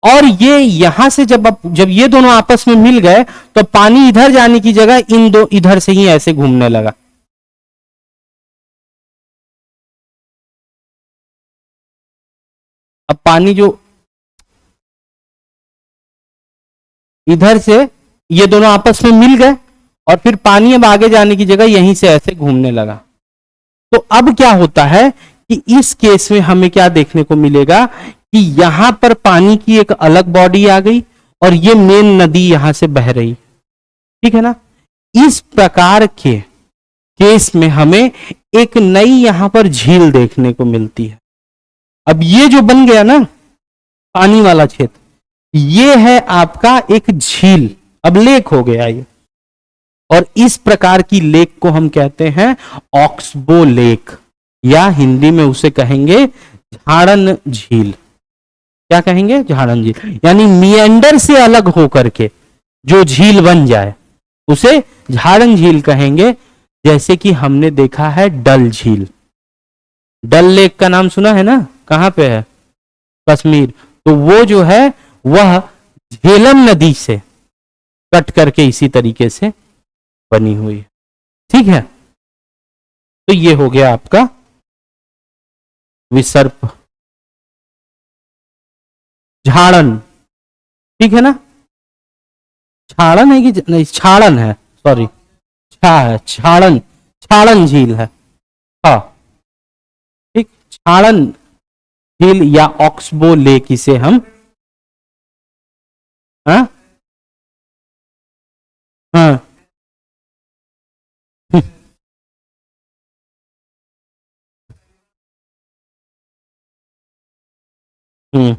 और ये यहां से जब ये दोनों आपस में मिल गए तो पानी इधर जाने की जगह इन दो इधर से ही ऐसे घूमने लगा। अब पानी जो इधर से, ये दोनों आपस में मिल गए और फिर पानी अब आगे जाने की जगह यहीं से ऐसे घूमने लगा। तो अब क्या होता है कि इस केस में हमें क्या देखने को मिलेगा कि यहां पर पानी की एक अलग बॉडी आ गई और ये मेन नदी यहां से बह रही, ठीक है ना। इस प्रकार के केस में हमें एक नई यहां पर झील देखने को मिलती है। अब ये जो बन गया ना पानी वाला क्षेत्र, ये है आपका एक झील, अब लेक हो गया ये। और इस प्रकार की लेक को हम कहते हैं ऑक्सबो लेक, या हिंदी में उसे कहेंगे झाड़न झील, क्या कहेंगे? झाड़न झील। यानी मिएंडर से अलग होकर के जो झील बन जाए उसे झाड़न झील कहेंगे। जैसे कि हमने देखा है डल झील, डल लेक का नाम सुना है ना, कहां पे है? कश्मीर। तो वो जो है वह झेलम नदी से कट करके इसी तरीके से बनी हुई है। ठीक है, तो ये हो गया आपका विसर्प। झाड़न, ठीक है ना? छाड़न है कि नहीं? छाड़न है, सॉरी, छाड़न, छाड़न झील है। हाँ ठीक, छाड़न झील या ऑक्सबो लेक इसे हम, हाँ हाँ हम्म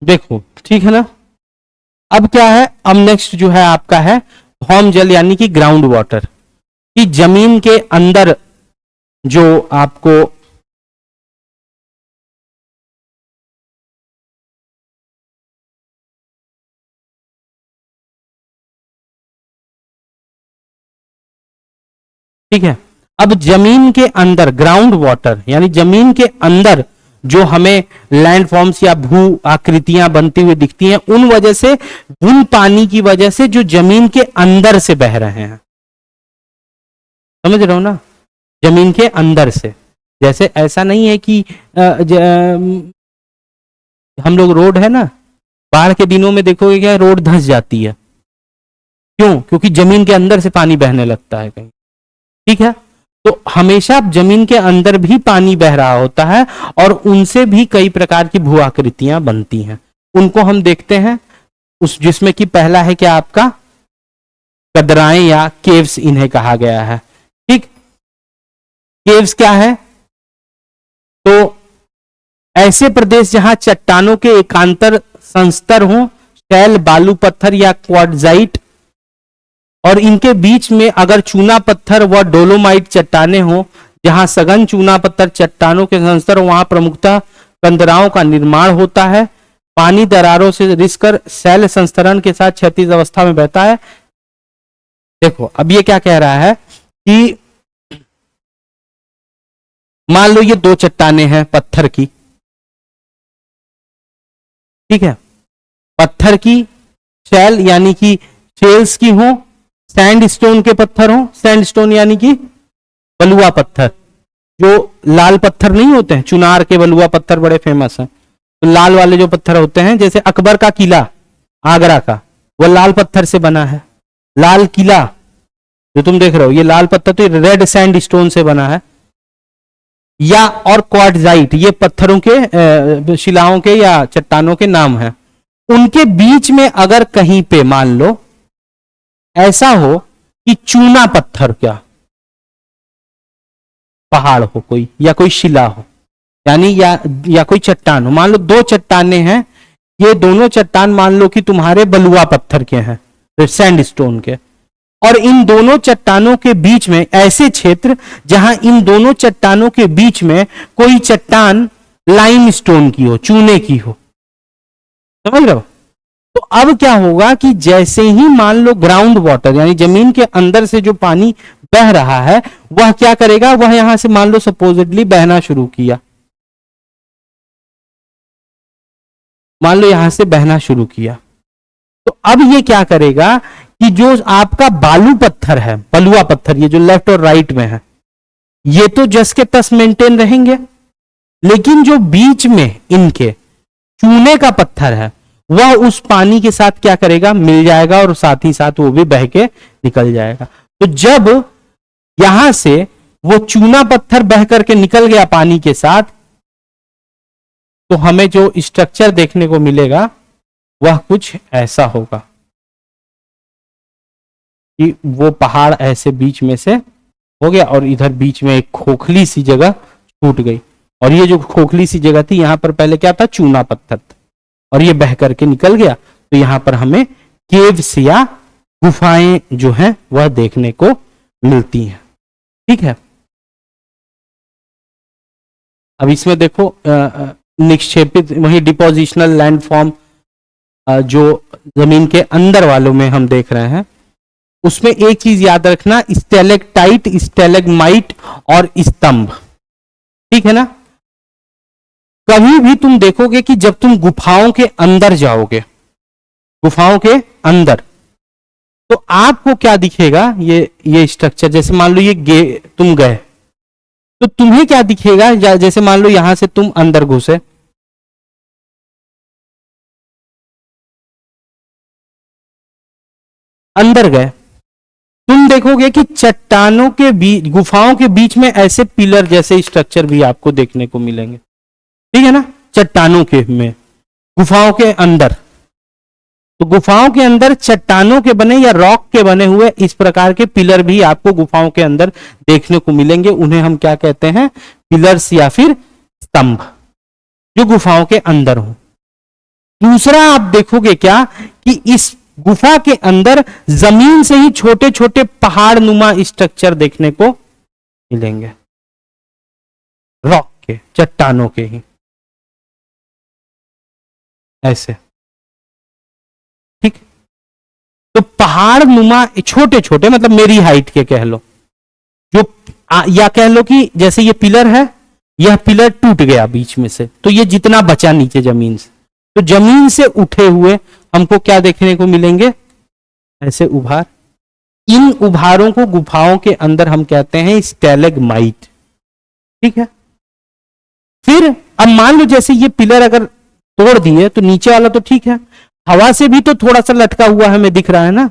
देखो ठीक है ना। अब क्या है, अब नेक्स्ट जो है आपका है भौम जल यानी कि ग्राउंड वाटर, कि जमीन के अंदर जो आपको ठीक है। अब जमीन के अंदर ग्राउंड वाटर यानी जमीन के अंदर जो हमें लैंडफॉर्म्स या भू आकृतियां बनती हुई दिखती हैं, उन वजह से, उन पानी की वजह से जो जमीन के अंदर से बह रहे हैं, समझ रहे हो ना? जमीन के अंदर से, जैसे ऐसा नहीं है कि हम लोग रोड है ना, बाढ़ के दिनों में देखोगे क्या रोड धंस जाती है, क्यों? क्योंकि जमीन के अंदर से पानी बहने लगता है कहीं। ठीक है, तो हमेशा जमीन के अंदर भी पानी बह रहा होता है और उनसे भी कई प्रकार की भू आकृतियां बनती हैं। उनको हम देखते हैं, उस जिसमें कि पहला है क्या आपका कदराएं या केव्स इन्हें कहा गया है। ठीक, केव्स क्या है? तो ऐसे प्रदेश जहां चट्टानों के एकांतर संस्तर हो, शैल, बालू पत्थर या क्वार्टजाइट, और इनके बीच में अगर चूना पत्थर व डोलोमाइट चट्टाने हो, जहां सघन चूना पत्थर चट्टानों के संस्तर, वहां प्रमुखता कंदराओं का निर्माण होता है। पानी दरारों से रिसकर शैल संस्तरण के साथ क्षैतिज अवस्था में बहता है। देखो अब ये क्या कह रहा है कि मान लो ये दो चट्टाने हैं पत्थर की, ठीक है, पत्थर की, शैल यानी कि शेल्स की हो, सैंडस्टोन के पत्थर हो, सैंडस्टोन यानी कि बलुआ पत्थर, जो लाल पत्थर नहीं होते हैं, चुनार के बलुआ पत्थर बड़े फेमस हैं, तो लाल वाले जो पत्थर होते हैं, जैसे अकबर का किला आगरा का वो लाल पत्थर से बना है। लाल किला जो तुम देख रहे हो ये लाल पत्थर, तो रेड सैंडस्टोन से बना है। या और क्वार्टजाइट, ये पत्थरों के शिलाओं के या चट्टानों के नाम है। उनके बीच में अगर कहीं पे मान लो ऐसा हो कि चूना पत्थर क्या पहाड़ हो कोई, या कोई शिला हो, यानी या कोई चट्टान हो, मान लो दो चट्टाने हैं, ये दोनों चट्टान मान लो कि तुम्हारे बलुआ पत्थर के हैं, सैंडस्टोन के, और इन दोनों चट्टानों के बीच में ऐसे क्षेत्र जहां इन दोनों चट्टानों के बीच में कोई चट्टान लाइमस्टोन की हो, चूने की हो, समझ रहे हो? तो अब क्या होगा कि जैसे ही मान लो ग्राउंड वाटर यानी जमीन के अंदर से जो पानी बह रहा है वह क्या करेगा, वह यहां से मान लो सपोजिटली बहना शुरू किया, मान लो यहां से बहना शुरू किया, तो अब ये क्या करेगा कि जो आपका बालू पत्थर है, बलुआ पत्थर, ये जो लेफ्ट और राइट में है, ये तो जस के तस मेंटेन रहेंगे, लेकिन जो बीच में इनके चूने का पत्थर है वह उस पानी के साथ क्या करेगा, मिल जाएगा और साथ ही साथ वो भी बह के निकल जाएगा। तो जब यहां से वो चूना पत्थर बह करके निकल गया पानी के साथ, तो हमें जो स्ट्रक्चर देखने को मिलेगा वह कुछ ऐसा होगा कि वो पहाड़ ऐसे बीच में से हो गया और इधर बीच में एक खोखली सी जगह छूट गई, और ये जो खोखली सी जगह थी यहां पर पहले क्या था, चूना पत्थर था, और ये बह करके निकल गया, तो यहां पर हमें केव्स या गुफाएं जो हैं वह देखने को मिलती हैं। ठीक है, अब इसमें देखो निक्षेपित वही डिपोजिशनल लैंडफॉर्म जो जमीन के अंदर वालों में हम देख रहे हैं, उसमें एक चीज याद रखना, स्टेलेक्टाइट, स्टेलेग्माइट और स्तंभ। ठीक है ना, कभी भी तुम देखोगे कि जब तुम गुफाओं के अंदर जाओगे, गुफाओं के अंदर, तो आपको क्या दिखेगा, ये स्ट्रक्चर, जैसे मान लो तुम गए तो तुम्हें क्या दिखेगा, जैसे मान लो यहां से तुम अंदर घुसे, अंदर गए, तुम देखोगे कि चट्टानों के बीच, गुफाओं के बीच में ऐसे पिलर जैसे स्ट्रक्चर भी आपको देखने को मिलेंगे। ठीक है ना, चट्टानों के में, गुफाओं के अंदर, तो गुफाओं के अंदर चट्टानों के बने या रॉक के बने हुए इस प्रकार के पिलर भी आपको गुफाओं के अंदर देखने को मिलेंगे। उन्हें हम क्या कहते हैं, पिलर्स या फिर स्तंभ, जो गुफाओं के अंदर हो। दूसरा आप देखोगे क्या कि इस गुफा के अंदर जमीन से ही छोटे छोटे पहाड़ नुमा स्ट्रक्चर देखने को मिलेंगे, रॉक के, चट्टानों के ही ऐसे। ठीक, तो पहाड़ नुमा छोटे छोटे, मतलब मेरी हाइट के कह लो, जो या कह लो कि जैसे ये पिलर है, यह पिलर टूट गया बीच में से, तो ये जितना बचा नीचे जमीन से, तो जमीन से उठे हुए हमको क्या देखने को मिलेंगे, ऐसे उभार। इन उभारों को गुफाओं के अंदर हम कहते हैं स्टैलेग्माइट। ठीक है, फिर अब मान लो जैसे ये पिलर अगर तोड़ दिए तो नीचे वाला तो ठीक है, हवा से भी तो थोड़ा सा लटका हुआ हमें दिख रहा है ना,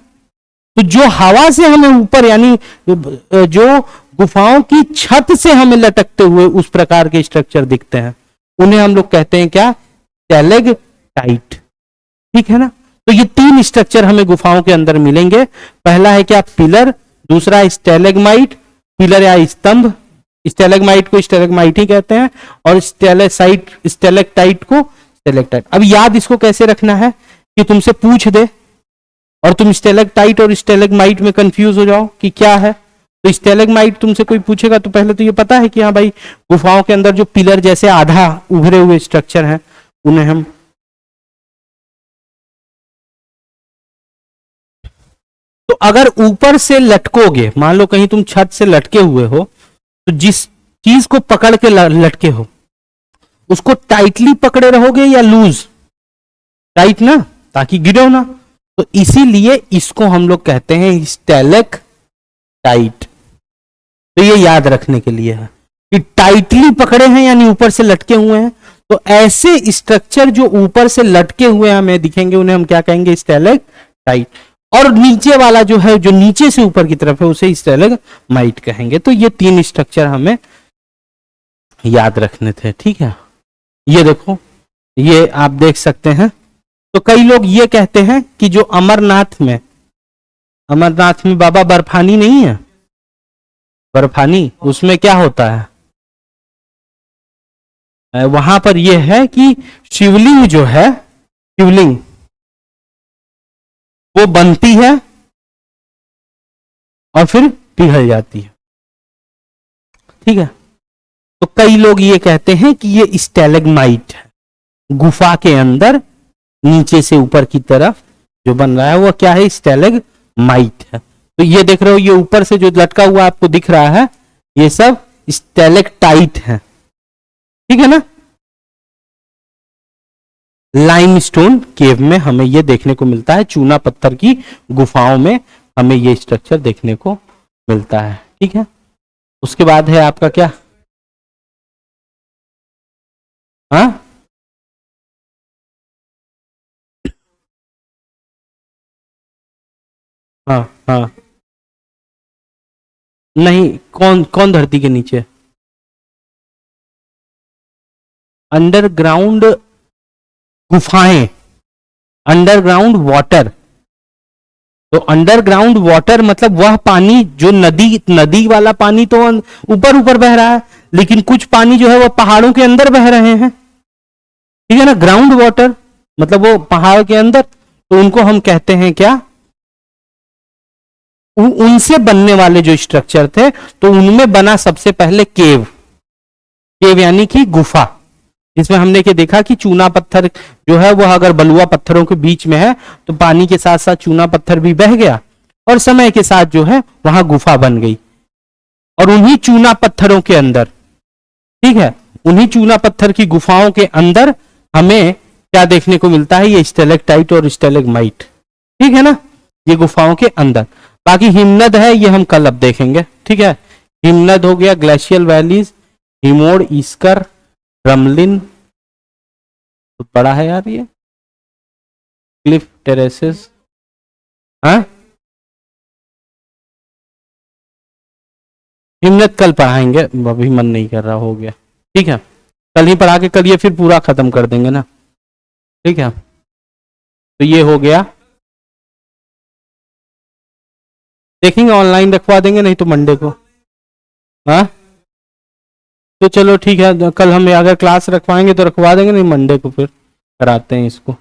तो जो हवा से हमें ऊपर, यानी जो गुफाओं की छत से हमें लटकते हुए उस प्रकार के स्ट्रक्चर दिखते हैं, उन्हें हम लोग कहते हैं क्या, स्टैलेक्टाइट। ठीक है ना, तो ये तीन स्ट्रक्चर हमें गुफाओं के अंदर मिलेंगे। पहला है क्या, पिलर, दूसरा स्टैलेग्माइट, पिलर या स्तंभ, स्टैलेग्माइट को स्टैलेग्माइट ही कहते हैं, और स्टैलेक्टाइट को स्टैलेक्टाइट। अब याद इसको कैसे रखना है कि तुमसे पूछ दे और तुम स्टैलेक्टाइट और स्टैलेग्माइट में कंफ्यूज हो जाओ कि क्या है, तो स्टैलेग्माइट तुमसे कोई पूछेगा तो पहले तो ये पता है कि हाँ भाई, गुफाओं के अंदर जो पिलर जैसे आधा उभरे हुए स्ट्रक्चर हैं उन्हें हम, तो अगर ऊपर से लटकोगे, मान लो कहीं तुम छत से लटके हुए हो, तो जिस चीज को पकड़ के लटके हो उसको टाइटली पकड़े रहोगे या लूज, टाइट ना, ताकि गिरो ना, तो इसीलिए इसको हम लोग कहते हैं स्टैलेक्टाइट। तो ये याद रखने के लिए है कि टाइटली पकड़े हैं यानी ऊपर से लटके हुए हैं, तो ऐसे स्ट्रक्चर जो ऊपर से लटके हुए हमें दिखेंगे उन्हें हम क्या कहेंगे, स्टैलेक्टाइट। और नीचे वाला जो है, जो नीचे से ऊपर की तरफ है, उसे स्टैलेग्माइट कहेंगे। तो ये तीन स्ट्रक्चर हमें याद रखने थे। ठीक है, ये देखो, ये आप देख सकते हैं। तो कई लोग ये कहते हैं कि जो अमरनाथ में बाबा बर्फानी नहीं है, बर्फानी, उसमें क्या होता है, वहां पर यह है कि शिवलिंग जो है, शिवलिंग वो बनती है और फिर पिघल जाती है। ठीक है, तो कई लोग ये कहते हैं कि ये स्टैलेग्माइट है, गुफा के अंदर नीचे से ऊपर की तरफ जो बन रहा है वो क्या है, स्टैलेग्माइट है। तो ये देख रहे हो, ये ऊपर से जो लटका हुआ आपको दिख रहा है, ये सब स्टैलेक्टाइट है। ठीक है ना, लाइमस्टोन केव में हमें ये देखने को मिलता है, चूना पत्थर की गुफाओं में हमें ये स्ट्रक्चर देखने को मिलता है। ठीक है, उसके बाद है आपका क्या, हाँ, हाँ हाँ, नहीं, कौन कौन धरती के नीचे, अंडरग्राउंड गुफाएं, अंडरग्राउंड वाटर। तो अंडरग्राउंड वाटर मतलब वह पानी जो नदी वाला पानी तो ऊपर ऊपर बह रहा है, लेकिन कुछ पानी जो है वह पहाड़ों के अंदर बह रहे हैं। ठीक है ना, ग्राउंड वाटर मतलब वो पहाड़ के अंदर, तो उनको हम कहते हैं क्या, उनसे बनने वाले जो स्ट्रक्चर थे, तो उनमें बना सबसे पहले केव। केव यानी कि गुफा, जिसमें हमने के देखा कि चूना पत्थर जो है वो अगर बलुआ पत्थरों के बीच में है तो पानी के साथ साथ चूना पत्थर भी बह गया और समय के साथ जो है वहां गुफा बन गई। और उन्हीं चूना पत्थरों के अंदर, ठीक है, उन्हीं चूना पत्थर की गुफाओं के अंदर हमें क्या देखने को मिलता है, ये स्टेलेक्टाइट और स्टेलेग्माइट, ठीक है ना, ये गुफाओं के अंदर। बाकी हिमनद है, ये हम कल अब देखेंगे, ठीक है। हिमनद हो गया, ग्लेशियल वैलीज, हिमोड, ईस्कर, रमलिन, तो बड़ा है यार ये, क्लिफ टेरेसेस, हाँ हिमनद कल पढ़ाएंगे, अभी मन नहीं कर रहा, हो गया, ठीक है, कल ही पढ़ा के कल ये फिर पूरा खत्म कर देंगे ना, ठीक है। तो ये हो गया, देखेंगे ऑनलाइन रखवा देंगे, नहीं तो मंडे को, हाँ तो चलो ठीक है, कल हम अगर क्लास रखवाएंगे तो रखवा देंगे, नहीं मंडे को फिर कराते हैं इसको।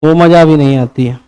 वो मजा भी नहीं आती है।